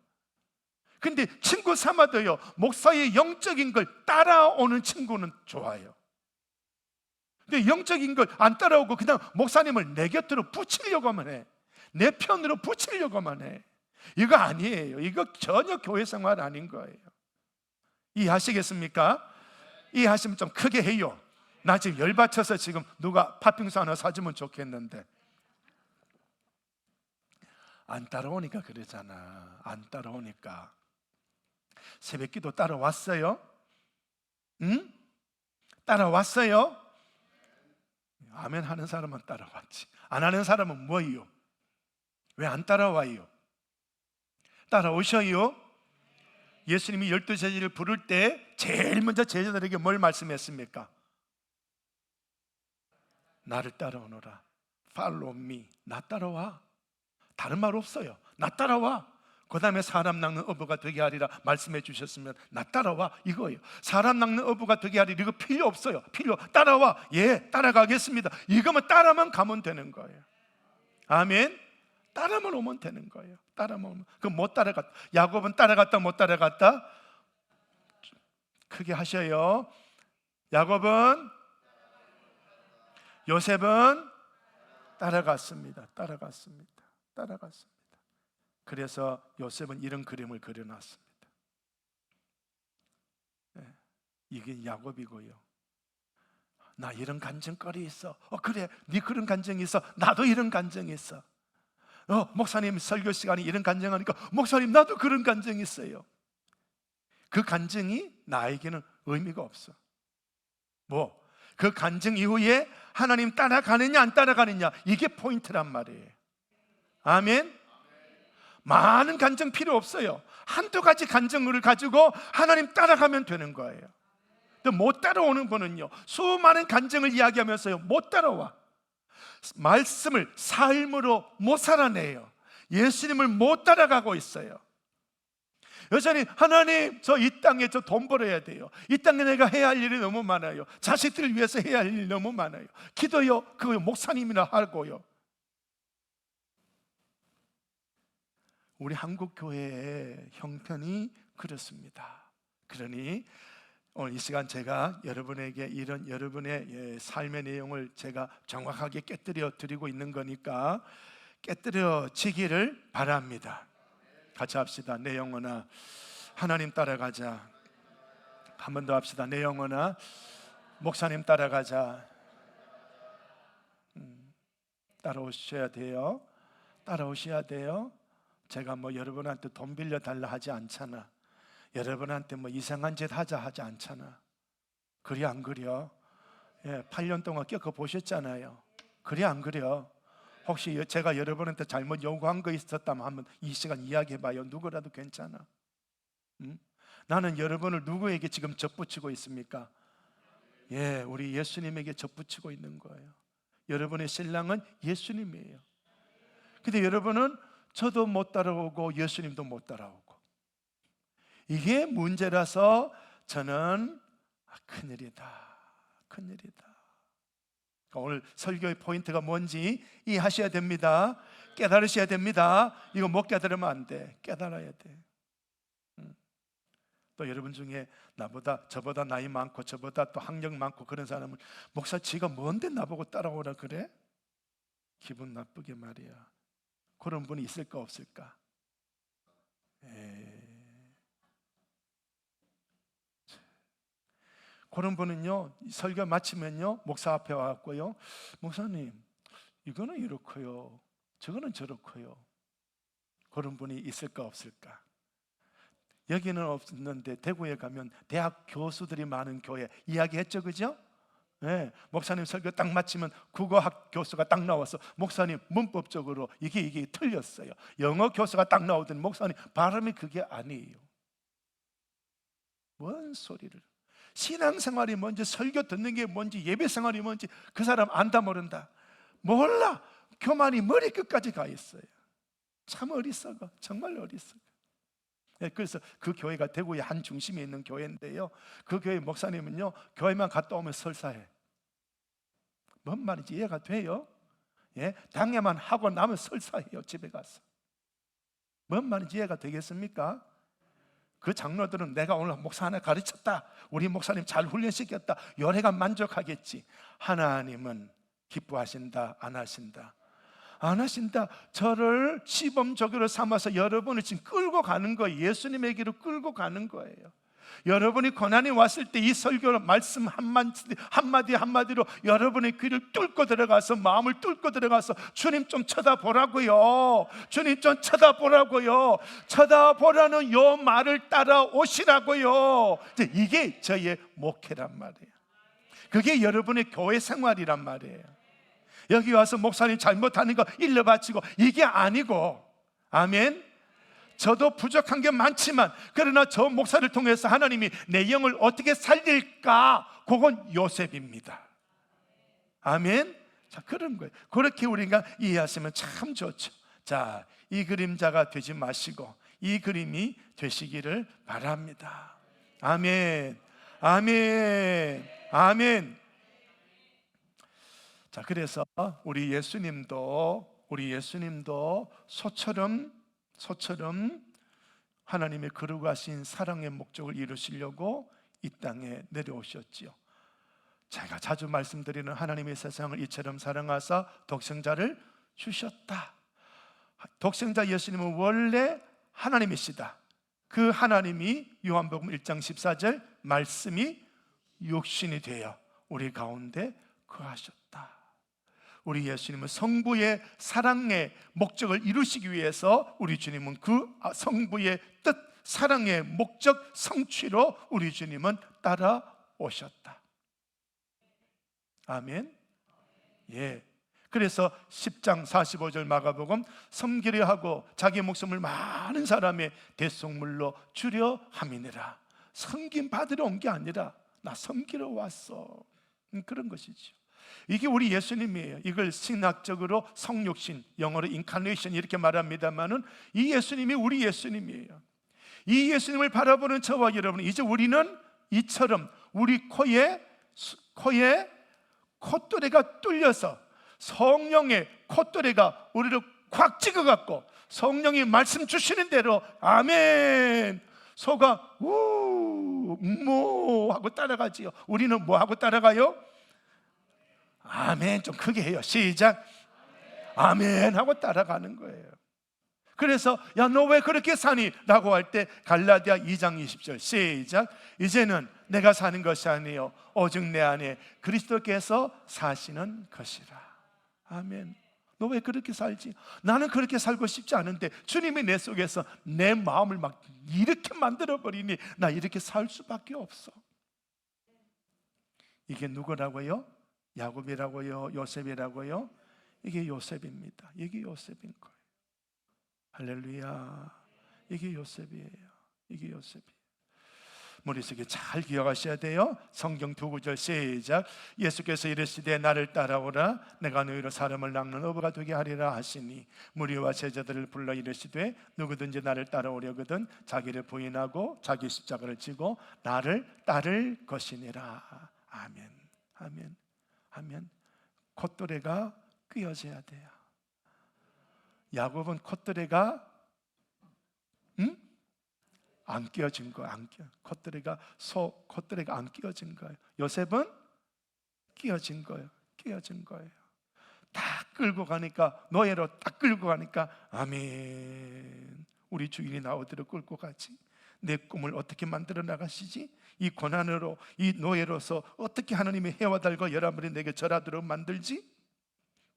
근데 친구 삼아도요, 목사의 영적인 걸 따라오는 친구는 좋아요. 근데 영적인 걸 안 따라오고 그냥 목사님을 내 곁으로 붙이려고만 해. 내 편으로 붙이려고만 해. 이거 아니에요. 이거 전혀 교회 생활 아닌 거예요. 이해하시겠습니까? 이해하시면 좀 크게 해요. 나 지금 열받쳐서 지금 누가 팥빙수 하나 사주면 좋겠는데 안 따라오니까 그러잖아. 안 따라오니까. 새벽기도 따라왔어요? 응? 따라왔어요? 아멘 하는 사람은 따라왔지. 안 하는 사람은 뭐예요? 왜 안 따라와요? 따라오셔요? 예수님이 12 제자를 부를 때 제일 먼저 제자들에게 뭘 말씀했습니까? 나를 따라오너라. Follow me. 나 따라와. 다른 말 없어요. 나 따라와. 그 다음에 사람 낚는 어부가 되게 하리라 말씀해 주셨으면 나 따라와 이거예요. 사람 낚는 어부가 되게 하리라 이거 필요 없어요. 따라와. 예, 따라가겠습니다. 이거만 따라만 가면 되는 거예요. 아멘. 따라만 오면 되는 거예요. 따라만 오면. 그럼 못 따라갔다. 야곱은 따라갔다 못 따라갔다? 크게 하셔요. 야곱은, 요셉은 따라갔습니다. 그래서 요셉은 이런 그림을 그려놨습니다. 네, 이게 야곱이고요. 나 이런 간증거리 있어. 그래, 네 그런 간증이 있어. 나도 이런 간증이 있어. 목사님 설교 시간에 이런 간증하니까 목사님 나도 그런 간증이 있어요. 그 간증이 나에게는 의미가 없어. 그 간증 이후에 하나님 따라가느냐 안 따라가느냐, 이게 포인트란 말이에요. 아멘. 많은 간증 필요 없어요. 한두 가지 간증을 가지고 하나님 따라가면 되는 거예요. 근데 못 따라오는 분은요, 수많은 간증을 이야기하면서요 못 따라와. 말씀을 삶으로 못 살아내요. 예수님을 못 따라가고 있어요. 여전히 하나님 저 이 땅에 저 돈 벌어야 돼요. 이 땅에 내가 해야 할 일이 너무 많아요. 자식들을 위해서 해야 할 일이 너무 많아요. 기도요, 그거 목사님이나 하고요. 우리 한국 교회의 형편이 그렇습니다. 그러니 오늘 이 시간 제가 여러분에게 이런 여러분의 삶의 내용을 제가 정확하게 깨뜨려 드리고 있는 거니까 깨뜨려지기를 바랍니다. 같이 합시다. 내 영혼아 하나님 따라가자. 한 번 더 합시다. 내 영혼아 목사님 따라가자. 따라오셔야 돼요. 따라오셔야 돼요. 제가 뭐 여러분한테 돈 빌려달라 하지 않잖아. 여러분한테 뭐 이상한 짓 하자 하지 않잖아. 그래 안 그려? 8년 동안 겪어보셨잖아요. 그래 안 그려? 혹시 제가 여러분한테 잘못 요구한 거 있었다면 한번 이 시간 이야기해봐요. 누구라도 괜찮아. 나는 여러분을 누구에게 지금 접붙이고 있습니까? 우리 예수님에게 접붙이고 있는 거예요. 여러분의 신랑은 예수님이에요. 근데 여러분은 저도 못 따라오고 예수님도 못 따라오고, 이게 문제라서 저는 큰일이다. 오늘 설교의 포인트가 뭔지 이해하셔야 됩니다. 깨달으셔야 됩니다. 이거 못 깨달으면 안 돼. 깨달아야 돼. 또 여러분 중에 저보다 나이 많고 저보다 또 학력 많고 그런 사람은 목사 지가 뭔데 나보고 따라오라 그래? 기분 나쁘게 말이야. 그런 분이 있을까 없을까? 그런 분은요, 설교 마치면요 목사 앞에 와갖고요, 목사님 이거는 이렇고요 저거는 저렇고요. 그런 분이 있을까 없을까? 여기는 없는데 대구에 가면 대학 교수들이 많은 교회 이야기했죠, 그죠? 목사님 설교 딱 마치면 국어학 교수가 딱 나와서 목사님 문법적으로 이게 틀렸어요. 영어 교수가 딱 나오더니 목사님 발음이 그게 아니에요. 뭔 소리를. 신앙생활이 뭔지, 설교 듣는 게 뭔지, 예배생활이 뭔지 그 사람 안다 모른다? 몰라. 교만이 머리끝까지 가 있어요. 참 어리석어. 정말 어리석어. 그래서 그 교회가 대구의 한 중심에 있는 교회인데요, 그 교회 목사님은요 교회만 갔다 오면 설사해. 뭔 말인지 이해가 돼요? 당회만 하고 나면 설사해요. 집에 가서. 뭔 말인지 이해가 되겠습니까? 그 장로들은 내가 오늘 목사 하나 가르쳤다, 우리 목사님 잘 훈련시켰다, 요래가 만족하겠지. 하나님은 기뻐하신다? 안 하신다? 안 하신다. 저를 시범적으로 삼아서 여러분을 지금 끌고 가는 거예요. 예수님에게로 끌고 가는 거예요. 여러분이 고난이 왔을 때 이 설교로 말씀 한마디로 여러분의 귀를 뚫고 들어가서, 마음을 뚫고 들어가서 주님 좀 쳐다보라고요. 주님 좀 쳐다보라고요. 쳐다보라는 요 말을 따라오시라고요. 이게 저의 목회란 말이에요. 그게 여러분의 교회 생활이란 말이에요. 여기 와서 목사님 잘못하는 거 일러 바치고 이게 아니고, 아멘. 저도 부족한 게 많지만 그러나 저 목사를 통해서 하나님이 내 영을 어떻게 살릴까, 그건 요셉입니다. 아멘. 자, 그런 거예요. 그렇게 우리가 이해하시면 참 좋죠. 자, 이 그림자가 되지 마시고 이 그림이 되시기를 바랍니다. 아멘. 아멘. 아멘. 자, 그래서 우리 예수님도 소처럼 하나님의 거룩하신 사랑의 목적을 이루시려고 이 땅에 내려오셨지요. 제가 자주 말씀드리는, 하나님의 세상을 이처럼 사랑하사 독생자를 주셨다. 독생자 예수님은 원래 하나님이시다. 그 하나님이 요한복음 1장 14절 말씀이 육신이 되어 우리 가운데 거하셨다. 우리 예수님은 성부의 사랑의 목적을 이루시기 위해서 우리 주님은 그 성부의 뜻, 사랑의 목적 성취로 우리 주님은 따라오셨다. 아멘. 그래서 10장 45절 마가복음, 섬기려 하고 자기 목숨을 많은 사람의 대속물로 주려 함이니라. 섬김 받으러 온 게 아니라 나 섬기러 왔어. 그런 것이죠. 이게 우리 예수님이에요. 이걸 신학적으로 성육신, 영어로 인카네이션 이렇게 말합니다만은 이 예수님이 우리 예수님이에요. 이 예수님을 바라보는 저와 여러분, 이제 우리는 이처럼 우리 코에 콧도레가 뚫려서 성령의 콧도레가 우리를 콱 찍어갖고 성령이 말씀 주시는 대로 아멘 소가 뭐 하고 따라가지요. 우리는 뭐 하고 따라가요? 아멘. 좀 크게 해요. 시작. 아멘 하고 따라가는 거예요. 그래서 야, 너 왜 그렇게 사니? 라고 할 때 갈라디아 2장 20절 시작. 이제는 내가 사는 것이 아니요 오직 내 안에 그리스도께서 사시는 것이라. 아멘. 너 왜 그렇게 살지? 나는 그렇게 살고 싶지 않은데 주님이 내 속에서 내 마음을 막 이렇게 만들어버리니 나 이렇게 살 수밖에 없어. 이게 누구라고요? 야곱이라고요? 요셉이라고요? 이게 요셉입니다. 이게 요셉인 거예요. 할렐루야. 이게 요셉이에요. 이게 요셉이에요. 머릿속에 잘 기억하셔야 돼요. 성경 두 구절 시작. 예수께서 이르시되 나를 따라오라 내가 너희로 사람을 낚는 어부가 되게 하리라 하시니 무리와 제자들을 불러 이르시되 누구든지 나를 따라오려거든 자기를 부인하고 자기 십자가를 지고 나를 따를 것이니라. 아멘. 아멘. 아멘. 콧도래가 끼어져야 돼요. 야곱은 콧도래가 안 끼어진 거예요. 콧도래가 안 끼어진 거예요. 요셉은 끼어진 거예요. 끼어진 거예요. 딱 끌고 가니까, 노예로 딱 끌고 가니까 아멘. 우리 주인이 나 어디로 끌고 가지? 내 꿈을 어떻게 만들어 나가시지? 이 고난으로, 이 노예로서 어떻게 하나님의 해와 달과 열화물이 내게 절하도록 만들지?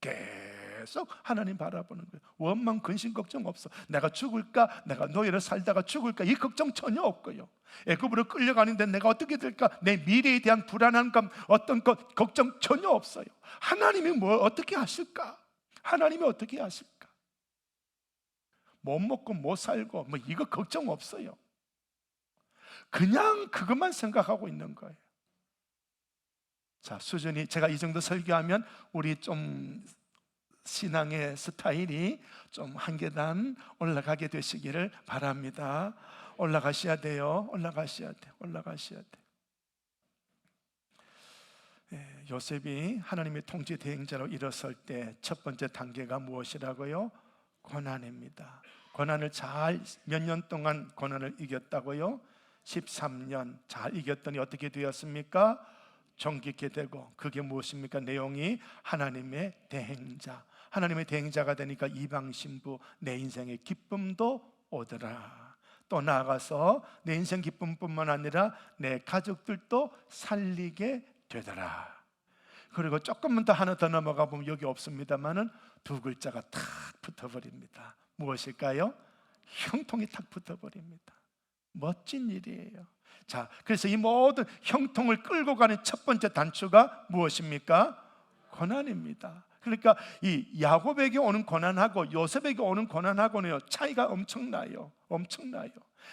계속 하나님 바라보는 거예요. 원망 근심 걱정 없어. 내가 죽을까? 내가 노예로 살다가 죽을까? 이 걱정 전혀 없고요. 애굽으로 끌려가는데 내가 어떻게 될까? 내 미래에 대한 불안한 감, 어떤 것 걱정 전혀 없어요. 하나님이 뭐 어떻게 하실까? 하나님이 어떻게 하실까? 못 먹고 못 살고 뭐 이거 걱정 없어요. 그냥 그것만 생각하고 있는 거예요. 자, 수준이, 제가 이 정도 설교하면 우리 좀 신앙의 스타일이 좀 한 계단 올라가게 되시기를 바랍니다. 올라가셔야 돼요. 올라가셔야 돼요. 올라가셔야 돼요. 요셉이 하나님의 통치 대행자로 일어설 때 첫 번째 단계가 무엇이라고요? 고난입니다. 고난을 잘 몇 년 동안 고난을 이겼다고요? 13년 잘 이겼더니 어떻게 되었습니까? 정직게 되고, 그게 무엇입니까? 내용이 하나님의 대행자. 하나님의 대행자가 되니까 이방 신부, 내 인생의 기쁨도 오더라. 또 나아가서 내 인생 기쁨뿐만 아니라 내 가족들도 살리게 되더라. 그리고 조금만 더 하나 더 넘어가 보면 여기 없습니다만은 두 글자가 탁 붙어버립니다. 무엇일까요? 형통이 탁 붙어버립니다. 멋진 일이에요. 자, 그래서 이 모든 형통을 끌고 가는 첫 번째 단추가 무엇입니까? 고난입니다. 그러니까 이 야곱에게 오는 고난하고 요셉에게 오는 고난하고는 차이가 엄청나요. 엄청나요.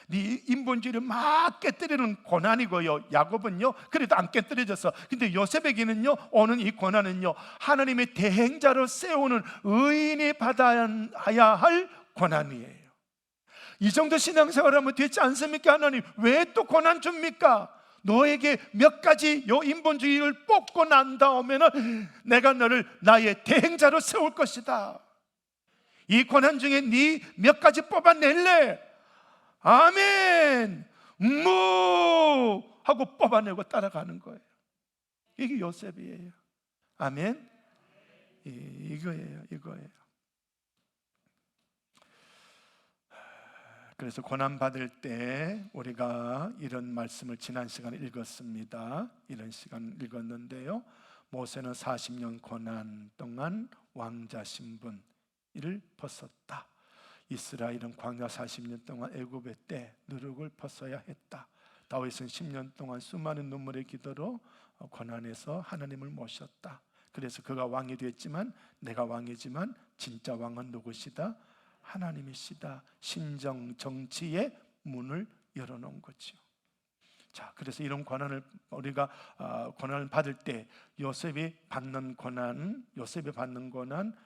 네 인본주의를 막 깨뜨리는 고난이고요, 야곱은요 그래도 안 깨뜨려졌어. 근데 요셉에게는요 오는 이 고난은요 하나님의 대행자로 세우는 의인이 받아야 할 고난이에요. 이 정도 신앙생활하면 되지 않습니까? 하나님 왜 또 고난 줍니까? 너에게 몇 가지 요 인본주의를 뽑고 난 다음에는 내가 너를 나의 대행자로 세울 것이다. 이 고난 중에 네 몇 가지 뽑아낼래? 아멘. 무 하고 뽑아내고 따라가는 거예요. 이게 요셉이에요. 아멘. 이거예요. 그래서 고난받을 때 우리가 이런 말씀을 지난 시간에 읽었습니다. 이런 시간 읽었는데요, 모세는 40년 고난 동안 왕자 신분을 벗었다. 이스라엘은 광야 40년 동안 애굽의 때 누룩을 벗어야 했다. 다윗은 10년 동안 수많은 눈물의 기도로 고난에서 하나님을 모셨다. 그래서 그가 왕이 됐지만, 내가 왕이지만 진짜 왕은 누구시다? 하나님이시다. 신정 정치의 문을 열어놓은 거죠. 자, 그래서 이런 고난을 우리가 고난을 받을 때 요셉이 받는 고난,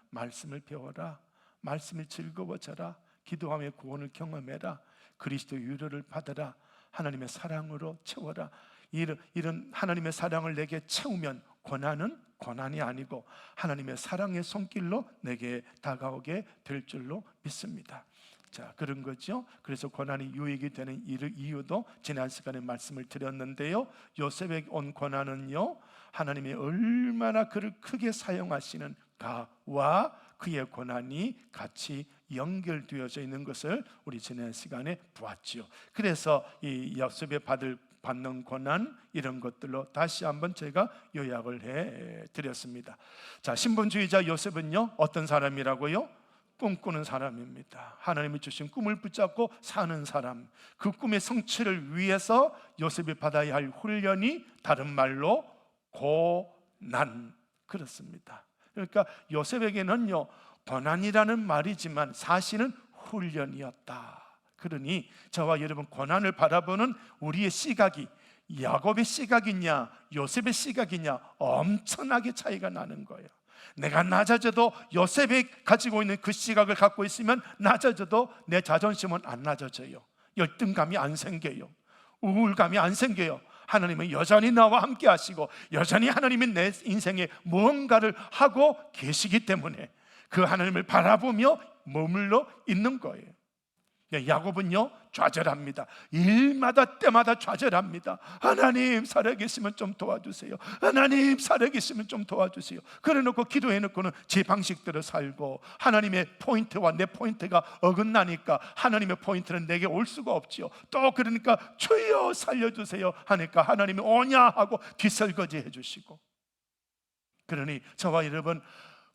말씀을 배워라. 말씀을 즐거워져라. 기도하며 구원을 경험해라. 그리스도 유료를 받아라. 하나님의 사랑으로 채워라. 이런 하나님의 사랑을 내게 채우면 고난은 고난이 아니고 하나님의 사랑의 손길로 내게 다가오게 될 줄로 믿습니다. 자, 그런 거죠. 그래서 고난이 유익이 되는 이유도 지난 시간에 말씀을 드렸는데요, 요셉에게 온 고난은요 하나님이 얼마나 그를 크게 사용하시는 가와 그의 고난이 같이 연결되어져 있는 것을 우리 지난 시간에 보았지요. 그래서 이 요셉의 받을 받는 고난, 이런 것들로 다시 한번 제가 요약을 해 드렸습니다. 자, 신분주의자 요셉은요, 어떤 사람이라고요? 꿈꾸는 사람입니다. 하나님이 주신 꿈을 붙잡고 사는 사람, 그 꿈의 성취를 위해서 요셉이 받아야 할 훈련이 다른 말로 고난, 그렇습니다. 그러니까 요셉에게는요, 고난이라는 말이지만 사실은 훈련이었다. 그러니 저와 여러분, 고난을 바라보는 우리의 시각이 야곱의 시각이냐 요셉의 시각이냐 엄청나게 차이가 나는 거예요. 내가 낮아져도 요셉이 가지고 있는 그 시각을 갖고 있으면 낮아져도 내 자존심은 안 낮아져요. 열등감이 안 생겨요. 우울감이 안 생겨요. 하나님은 여전히 나와 함께 하시고 여전히 하나님은 내 인생에 무언가를 하고 계시기 때문에 그 하나님을 바라보며 머물러 있는 거예요. 야곱은요, 좌절합니다. 일마다 때마다 좌절합니다. 하나님 살아계시면 좀 도와주세요. 하나님 살아계시면 좀 도와주세요. 그래놓고 기도해놓고는 제 방식대로 살고 하나님의 포인트와 내 포인트가 어긋나니까 하나님의 포인트는 내게 올 수가 없지요. 또 그러니까 주여 살려주세요 하니까 하나님이 오냐 하고 뒷설거지 해주시고. 그러니 저와 여러분,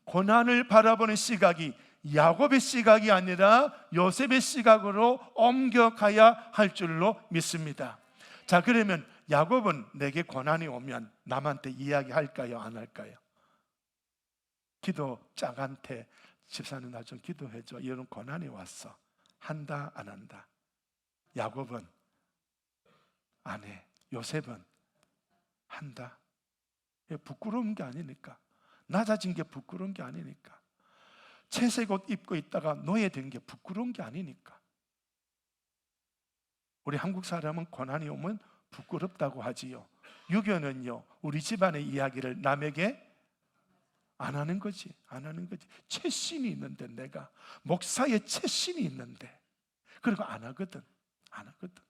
고난을 바라보는 시각이 야곱의 시각이 아니라 요셉의 시각으로 옮겨가야 할 줄로 믿습니다. 자, 그러면 야곱은 내게 고난이 오면 남한테 이야기할까요? 안 할까요? 기도 짝한테 집사님 나 좀 기도해줘, 이런 고난이 왔어. 한다 안 한다? 야곱은 안 해. 요셉은 한다. 부끄러운 게 아니니까. 낮아진 게 부끄러운 게 아니니까. 채색 옷 입고 있다가 노예된 게 부끄러운 게 아니니까. 우리 한국 사람은 고난이 오면 부끄럽다고 하지요. 유교는요, 우리 집안의 이야기를 남에게 안 하는 거지. 안 하는 거지. 채신이 있는데, 내가 목사의 채신이 있는데 그리고 안 하거든. 안 하거든.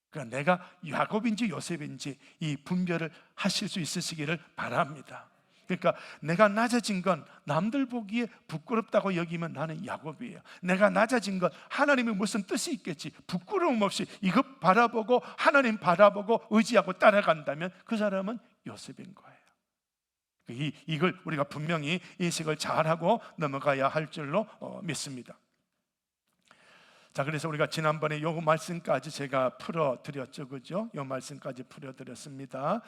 그러니까 내가 야곱인지 요셉인지 이 분별을 하실 수 있으시기를 바랍니다. 그러니까 내가 낮아진 건 남들 보기에 부끄럽다고 여기면 나는 야곱이에요. 내가 낮아진 건 하나님이 무슨 뜻이 있겠지, 부끄러움 없이 이것 바라보고 하나님 바라보고 의지하고 따라간다면 그 사람은 요셉인 거예요. 이걸 우리가 분명히 인식을 잘하고 넘어가야 할 줄로 믿습니다. 자, 그래서 우리가 지난번에 요 말씀까지 제가 풀어드렸죠, 그죠? 요 말씀까지 풀어드렸습니다.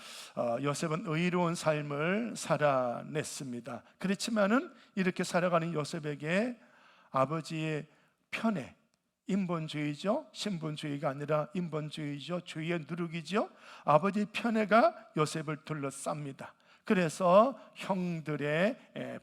요셉은 의로운 삶을 살아냈습니다. 그렇지만은 이렇게 살아가는 요셉에게 아버지의 편애, 인본주의죠, 신분주의가 아니라 인본주의죠, 주의의 누룩이죠. 아버지의 편애가 요셉을 둘러쌉니다. 그래서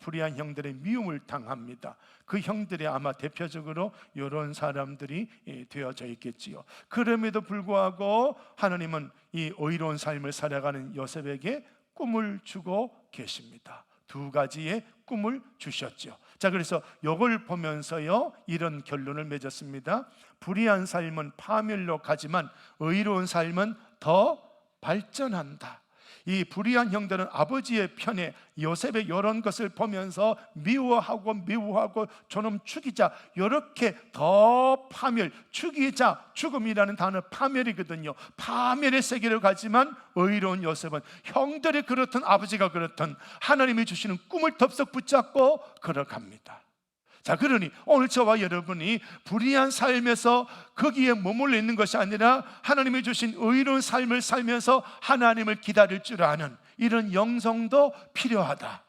불의한 형들의 미움을 당합니다. 그 형들이 아마 대표적으로 이런 사람들이 되어져 있겠지요. 그럼에도 불구하고 하나님은 이 의로운 삶을 살아가는 요셉에게 꿈을 주고 계십니다. 두 가지의 꿈을 주셨죠. 자, 그래서 이걸 보면서요, 이런 결론을 맺었습니다. 불의한 삶은 파멸로 가지만 의로운 삶은 더 발전한다. 이 불의한 형들은 아버지의 편에 요셉의 이런 것을 보면서 미워하고 저놈 죽이자, 이렇게 더 파멸, 죽이자, 죽음이라는 단어 파멸이거든요. 파멸의 세계로 가지만 의로운 요셉은 형들이 그렇든 아버지가 그렇든 하나님이 주시는 꿈을 덥석 붙잡고 걸어갑니다. 자, 그러니 오늘 저와 여러분이 불의한 삶에서 거기에 머물러 있는 것이 아니라 하나님이 주신 의로운 삶을 살면서 하나님을 기다릴 줄 아는 이런 영성도 필요하다.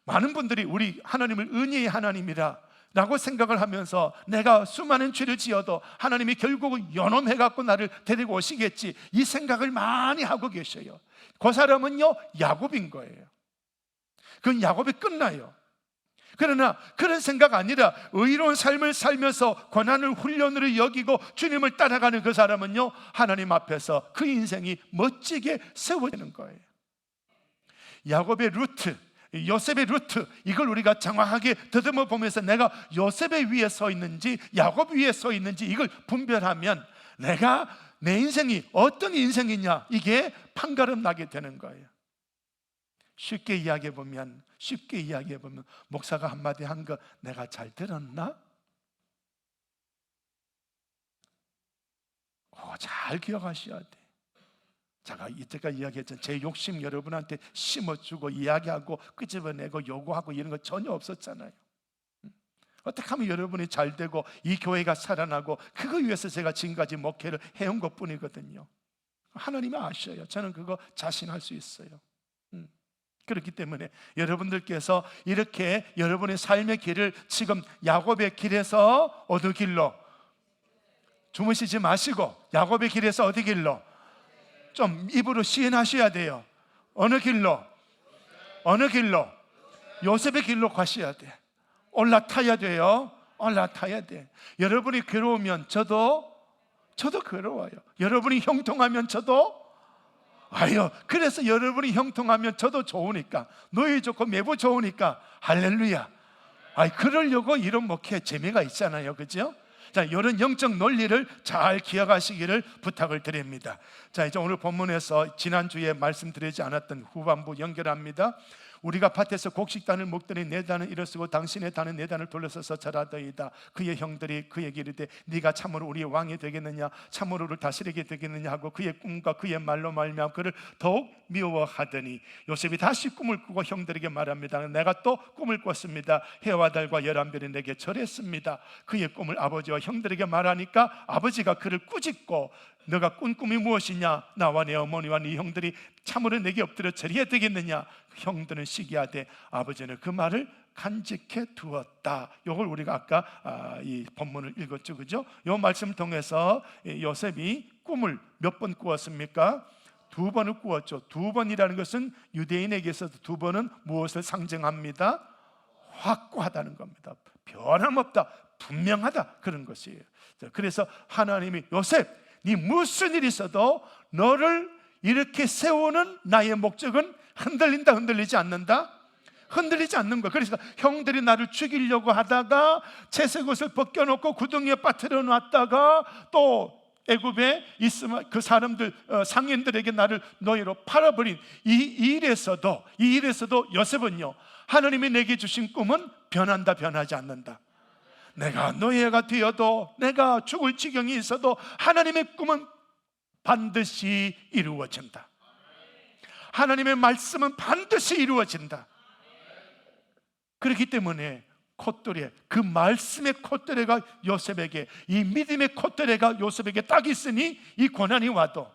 많은 분들이 우리 하나님을 은혜의 하나님이라 라고 생각을 하면서 내가 수많은 죄를 지어도 하나님이 결국은 연엄해갖고 나를 데리고 오시겠지, 이 생각을 많이 하고 계셔요. 그 사람은요, 야곱인 거예요. 그건 야곱이 끝나요. 그러나 그런 생각 아니라 의로운 삶을 살면서 고난을 훈련으로 여기고 주님을 따라가는 그 사람은요, 하나님 앞에서 그 인생이 멋지게 세워지는 거예요. 야곱의 루트, 요셉의 루트, 이걸 우리가 정확하게 더듬어 보면서 내가 요셉의 위에 서 있는지 야곱 위에 서 있는지 이걸 분별하면 내 인생이 어떤 인생이냐, 이게 판가름 나게 되는 거예요. 쉽게 이야기해 보면 목사가 한마디 한 거 내가 잘 들었나? 잘 기억하셔야 돼. 제가 이때까지 이야기했던 제 욕심 여러분한테 심어주고 이야기하고 끄집어내고 요구하고 이런 거 전혀 없었잖아요. 어떻게 하면 여러분이 잘 되고 이 교회가 살아나고 그거 위해서 제가 지금까지 목회를 해온 것뿐이거든요. 하나님이 아셔요. 저는 그거 자신할 수 있어요. 그렇기 때문에 여러분들께서 이렇게 여러분의 삶의 길을 지금 야곱의 길에서 어느 길로 주무시지 마시고 야곱의 길에서 어디 길로 좀 입으로 시인하셔야 돼요. 어느 길로? 어느 길로? 요셉의 길로 가셔야 돼. 올라타야 돼요. 올라타야 돼. 여러분이 괴로우면 저도 괴로워요. 여러분이 형통하면 저도 그래서 여러분이 형통하면 저도 좋으니까, 너희 좋고 매부 좋으니까 할렐루야. 그러려고 이런 목회 재미가 있잖아요, 그죠? 자, 이런 영적 논리를 잘 기억하시기를 부탁을 드립니다. 자, 이제 오늘 본문에서 지난주에 말씀드리지 않았던 후반부 연결합니다. 우리가 밭에서 곡식단을 먹더니 내 단은 일어서고 당신의 단은 내 단을 돌려서서 자라더이다. 그의 형들이 그에게 이르되 네가 참으로 우리의 왕이 되겠느냐, 참으로 우리를 다스리게 되겠느냐 하고 그의 꿈과 그의 말로 말미암아 그를 더욱 미워하더니 요셉이 다시 꿈을 꾸고 형들에게 말합니다. 내가 또 꿈을 꿨습니다. 해와 달과 11별이 내게 절했습니다. 그의 꿈을 아버지와 형들에게 말하니까 아버지가 그를 꾸짖고 너가 꾼 꿈이 무엇이냐? 나와 내 어머니와 네 형들이 참으로 내게 엎드려 절해야 되겠느냐? 형들은 시기하되 아버지는 그 말을 간직해 두었다. 이걸 우리가 아까 이 본문을 읽었죠, 그죠? 이 말씀을 통해서 요셉이 꿈을 몇 번 꾸었습니까? 2번을 꾸었죠. 2번이라는 것은 유대인에게서도 2번은 무엇을 상징합니다? 확고하다는 겁니다. 변함없다, 분명하다, 그런 것이에요. 그래서 하나님이 요셉, 네 무슨 일이 있어도 너를 이렇게 세우는 나의 목적은 흔들린다, 흔들리지 않는다? 흔들리지 않는 거야. 그래서 형들이 나를 죽이려고 하다가 채색 옷을 벗겨놓고 구덩이에 빠뜨려 놨다가 또 애굽에 있으면 그 사람들 상인들에게 나를 너희로 팔아버린 이 일에서도 요셉은요, 하나님이 내게 주신 꿈은 변한다, 변하지 않는다. 내가 노예가 되어도, 내가 죽을 지경이 있어도 하나님의 꿈은 반드시 이루어진다. 하나님의 말씀은 반드시 이루어진다. 그렇기 때문에 콧대래, 그 말씀의 콧대래가 요셉에게, 이 믿음의 콧대래가 요셉에게 딱 있으니 이 고난이 와도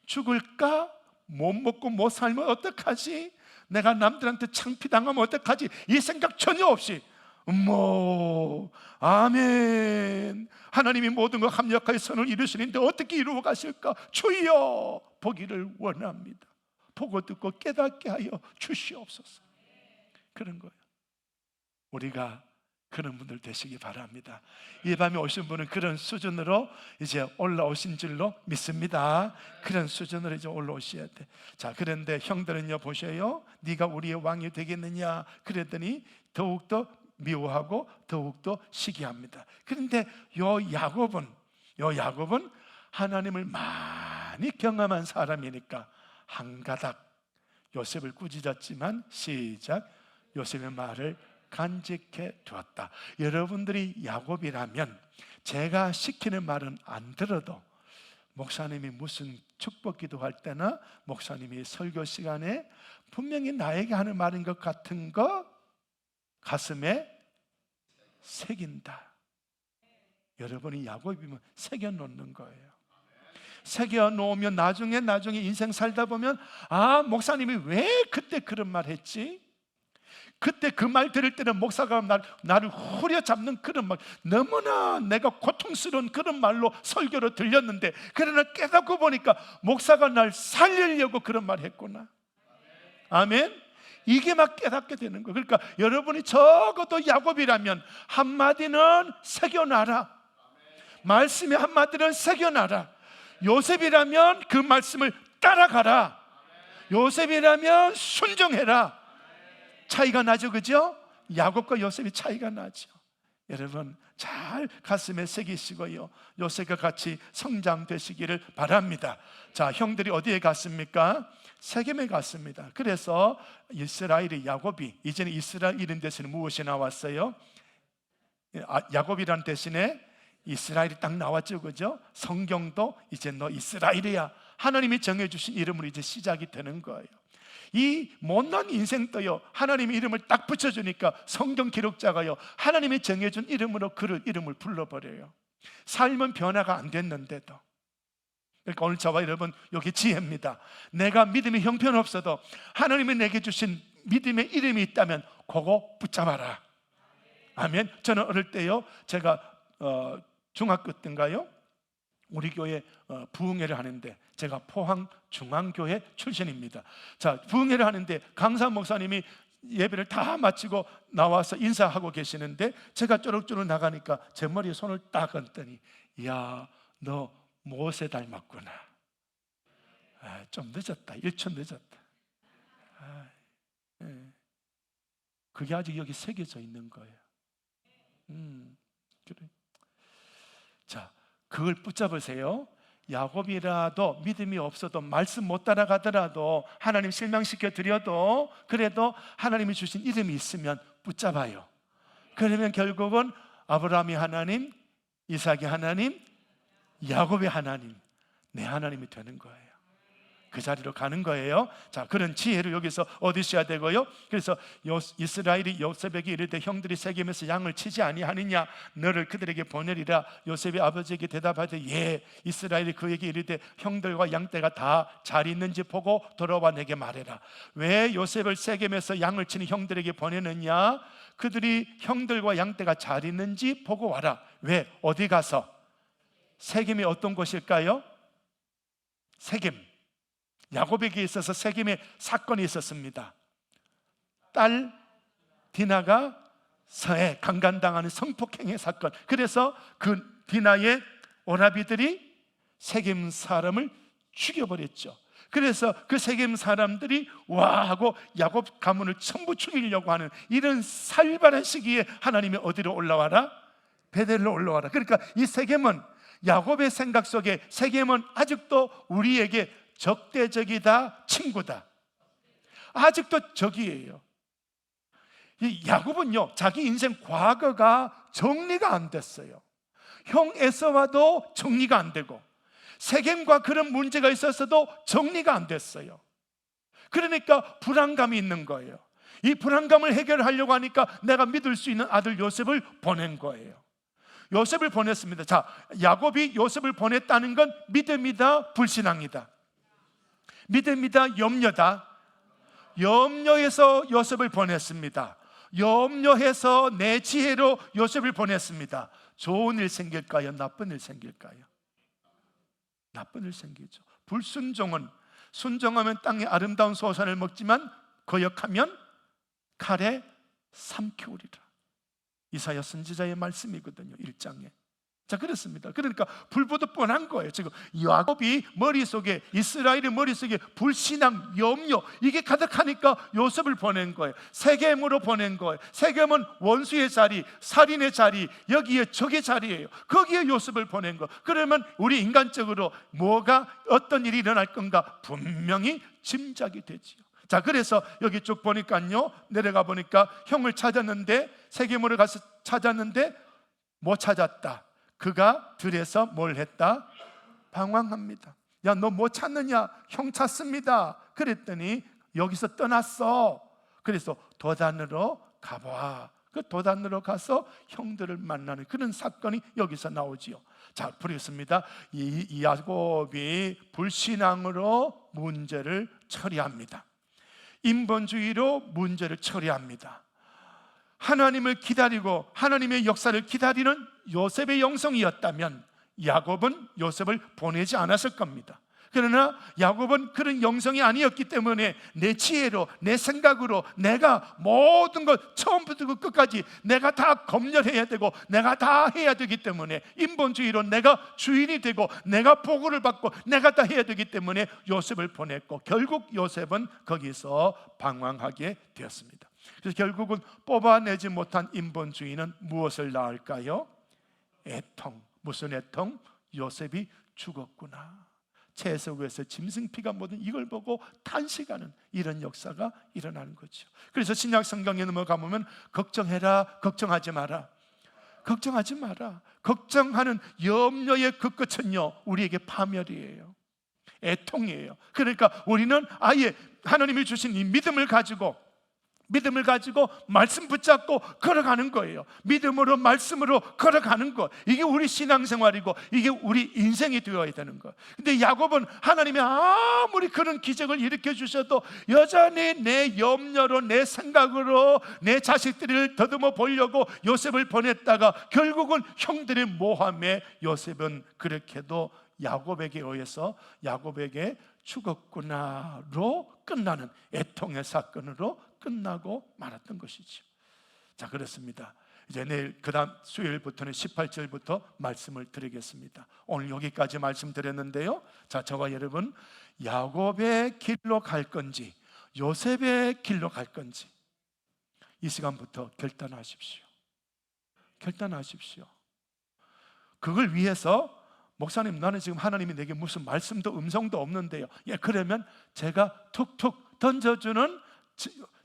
죽을까? 못 먹고 못 살면 어떡하지? 내가 남들한테 창피당하면 어떡하지? 이 생각 전혀 없이 아멘, 하나님이 모든 것 합력하여 선을 이루시는데 어떻게 이루어 가실까? 주여 보기를 원합니다. 보고 듣고 깨닫게 하여 주시옵소서. 그런 거예요. 우리가 그런 분들 되시기 바랍니다. 이 밤에 오신 분은 그런 수준으로 이제 올라오신 줄로 믿습니다. 그런 수준으로 이제 올라오셔야 돼. 자, 그런데 형들은요, 보셔요. 네가 우리의 왕이 되겠느냐 그랬더니 더욱더 미워하고 더욱더 시기합니다. 그런데 요 야곱은 하나님을 많이 경험한 사람이니까 한 가닥 요셉을 꾸짖었지만 시작, 요셉의 말을 간직해 두었다. 여러분들이 야곱이라면 제가 시키는 말은 안 들어도 목사님이 무슨 축복 기도할 때나 목사님이 설교 시간에 분명히 나에게 하는 말인 것 같은 거 가슴에 새긴다. 여러분이 야곱이면 새겨놓는 거예요. 새겨놓으면 나중에 인생 살다 보면 목사님이 왜 그때 그런 말 했지? 그때 그 말 들을 때는 목사가 나를 후려잡는 그런 말, 너무나 내가 고통스러운 그런 말로 설교로 들렸는데, 그러나 깨닫고 보니까 목사가 날 살리려고 그런 말 했구나. 아멘. 이게 막 깨닫게 되는 거예요. 그러니까 여러분이 적어도 야곱이라면 한마디는 새겨놔라. 말씀의 한마디는 새겨놔라. 요셉이라면 그 말씀을 따라가라. 요셉이라면 순종해라. 차이가 나죠, 그죠? 야곱과 요셉이 차이가 나죠. 여러분 잘 가슴에 새기시고요, 요셉과 같이 성장되시기를 바랍니다. 자, 형들이 어디에 갔습니까? 세겜에 갔습니다. 그래서 이스라엘의 야곱이, 이제는 이스라엘이라는 대신에 무엇이 나왔어요? 야곱이라는 대신에 이스라엘이 딱 나왔죠, 그죠? 성경도 이제 너 이스라엘이야, 하나님이 정해주신 이름으로 이제 시작이 되는 거예요. 이 못난 인생도요, 하나님의 이름을 딱 붙여주니까 성경 기록자가요, 하나님이 정해준 이름으로 그를 이름을 불러버려요. 삶은 변화가 안 됐는데도. 그러니까 오늘 저와 여러분, 여기 지혜입니다. 내가 믿음이 형편없어도 하나님이 내게 주신 믿음의 이름이 있다면 그거 붙잡아라. 아멘. 저는 어릴 때요, 제가 중학교 때인가요, 우리 교회 부흥회를 하는데, 제가 포항 중앙교회 출신입니다. 자, 부흥회를 하는데 강사 목사님이 예배를 다 마치고 나와서 인사하고 계시는데, 제가 쪼록쪼록 나가니까 제 머리에 손을 딱 얹더니, 야, 너 모세 닮았구나. 좀 늦었다, 1초 늦었다. 그게 아직 여기 새겨져 있는 거예요. 그래. 자, 그걸 붙잡으세요. 야곱이라도 믿음이 없어도, 말씀 못 따라가더라도, 하나님 실망시켜 드려도, 그래도 하나님이 주신 이름이 있으면 붙잡아요. 그러면 결국은 아브라함이 하나님, 이삭이 하나님, 야곱의 하나님, 내 하나님이 되는 거예요. 그 자리로 가는 거예요. 자, 그런 지혜를 여기서 얻으셔야 되고요. 그래서 이스라엘이 요셉에게 이르되 형들이 세겜에서 양을 치지 아니하느냐, 너를 그들에게 보내리라. 요셉이 아버지에게 대답하되 예. 이스라엘이 그에게 이르되 형들과 양떼가 다 잘 있는지 보고 돌아와 내게 말해라. 왜 요셉을 세겜에서 양을 치는 형들에게 보내느냐? 그들이 형들과 양떼가 잘 있는지 보고 와라. 왜? 어디 가서? 세겜이 어떤 곳일까요? 세겜, 야곱에게 있어서 세겜에 사건이 있었습니다. 딸 디나가 서해 강간당하는 성폭행의 사건. 그래서 그 디나의 오라비들이 세겜 사람을 죽여버렸죠. 그래서 그 세겜 사람들이 와 하고 야곱 가문을 전부 죽이려고 하는 이런 살벌한 시기에 하나님이 어디로 올라와라? 베델로 올라와라. 그러니까 이 세겜은, 야곱의 생각 속에 세겜은 아직도 우리에게 적대적이다, 친구다. 아직도 적이에요. 이 야곱은요, 자기 인생 과거가 정리가 안 됐어요. 형 에서와도 정리가 안 되고, 세겜과 그런 문제가 있었어도 정리가 안 됐어요. 그러니까 불안감이 있는 거예요. 이 불안감을 해결하려고 하니까 내가 믿을 수 있는 아들 요셉을 보낸 거예요. 요셉을 보냈습니다. 자, 야곱이 요셉을 보냈다는 건 믿음이다, 불신앙이다? 믿음이다, 염려다? 염려해서 요셉을 보냈습니다. 염려해서 내 지혜로 요셉을 보냈습니다. 좋은 일 생길까요? 나쁜 일 생길까요? 나쁜 일 생기죠. 불순종은, 순종하면 땅의 아름다운 소산을 먹지만 거역하면 칼에 삼키우리라. 이사야 선지자의 말씀이거든요, 1장에. 자, 그렇습니다. 그러니까 불보듯 뻔한 거예요. 지금 야곱이 머릿속에, 이스라엘의 머릿속에 불신앙, 염려, 이게 가득하니까 요셉을 보낸 거예요. 세겜으로 보낸 거예요. 세겜은 원수의 자리, 살인의 자리, 여기에 적의 자리예요. 거기에 요셉을 보낸 거. 그러면 우리 인간적으로 뭐가, 어떤 일이 일어날 건가 분명히 짐작이 되지요. 자, 그래서 여기 쭉 보니까요, 내려가 보니까 형을 찾았는데, 세겜으로 가서 찾았는데 못 찾았다. 그가 들에서 뭘 했다? 방황합니다. 야, 너 뭐 찾느냐? 형 찾습니다. 그랬더니 여기서 떠났어. 그래서 도단으로 가봐. 그 도단으로 가서 형들을 만나는 그런 사건이 여기서 나오지요. 자, 보겠습니다. 이 야곱이 불신앙으로 문제를 처리합니다. 인본주의로 문제를 처리합니다. 하나님을 기다리고 하나님의 역사를 기다리는 요셉의 영성이었다면 야곱은 요셉을 보내지 않았을 겁니다. 그러나 야곱은 그런 영성이 아니었기 때문에 내 지혜로, 내 생각으로 내가 모든 것 처음부터 끝까지 내가 다 검열해야 되고 내가 다 해야 되기 때문에, 인본주의로 내가 주인이 되고 내가 보고를 받고 내가 다 해야 되기 때문에 요셉을 보냈고, 결국 요셉은 거기서 방황하게 되었습니다. 그래서 결국은 뽑아내지 못한 인본주의는 무엇을 낳을까요? 애통. 무슨 애통? 요셉이 죽었구나. 채석에서 짐승피가 묻은 이걸 보고 탄식하는 이런 역사가 일어나는 거죠. 그래서 신약 성경에 넘어가 보면 걱정해라, 걱정하지 마라. 걱정하지 마라. 걱정하는 염려의 그 끝은요, 우리에게 파멸이에요. 애통이에요. 그러니까 우리는 아예 하나님이 주신 이 믿음을 가지고 말씀 붙잡고 걸어가는 거예요. 믿음으로 말씀으로 걸어가는 것, 이게 우리 신앙생활이고 이게 우리 인생이 되어야 되는 것. 근데 야곱은 하나님이 아무리 그런 기적을 일으켜 주셔도 여전히 내 염려로, 내 생각으로 내 자식들을 더듬어 보려고 요셉을 보냈다가 결국은 형들의 모함에 요셉은 그렇게도 야곱에게 의해서 야곱에게 죽었구나로 끝나는 애통의 사건으로 끝나고 말았던 것이죠. 자, 그렇습니다. 이제 내일 그다음 수요일부터는 18절부터 말씀을 드리겠습니다. 오늘 여기까지 말씀드렸는데요. 자, 저와 여러분, 야곱의 길로 갈 건지 요셉의 길로 갈 건지 이 시간부터 결단하십시오. 결단하십시오. 그걸 위해서 목사님, 나는 지금 하나님이 내게 무슨 말씀도 음성도 없는데요. 예, 그러면 제가 툭툭 던져주는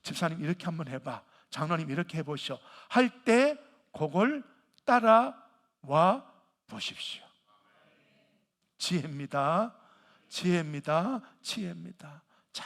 집사님 이렇게 한번 해봐, 장로님 이렇게 해보시오 할 때 그걸 따라와 보십시오. 지혜입니다. 지혜입니다. 지혜입니다. 잘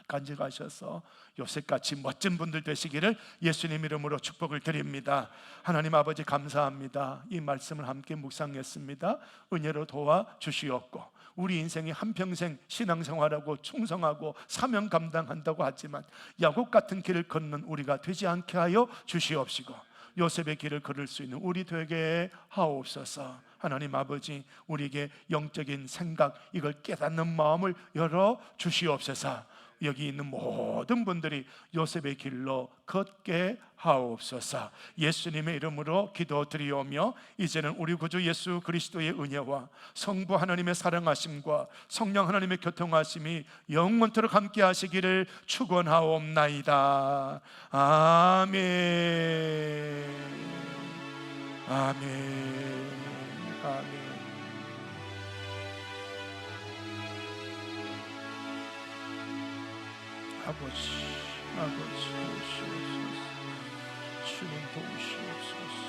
간직하셔서 요셉같이 멋진 분들 되시기를 예수님 이름으로 축복을 드립니다. 하나님 아버지, 감사합니다. 이 말씀을 함께 묵상했습니다. 은혜로 도와주시옵고 우리 인생이 한평생 신앙생활하고 충성하고 사명 감당한다고 하지만 야곱 같은 길을 걷는 우리가 되지 않게 하여 주시옵시고 요셉의 길을 걸을 수 있는 우리 되게 하옵소서. 하나님 아버지, 우리에게 영적인 생각, 이걸 깨닫는 마음을 열어 주시옵소서. 여기 있는 모든 분들이 요셉의 길로 걷게 하옵소서. 예수님의 이름으로 기도드리오며 이제는 우리 구주 예수 그리스도의 은혜와 성부 하나님의 사랑하심과 성령 하나님의 교통하심이 영원토록 함께 하시기를 축원하옵나이다. 아멘. 아멘. 아멘. 아버지, 아버지, 도우시옵소서. 주님 도우시옵소서.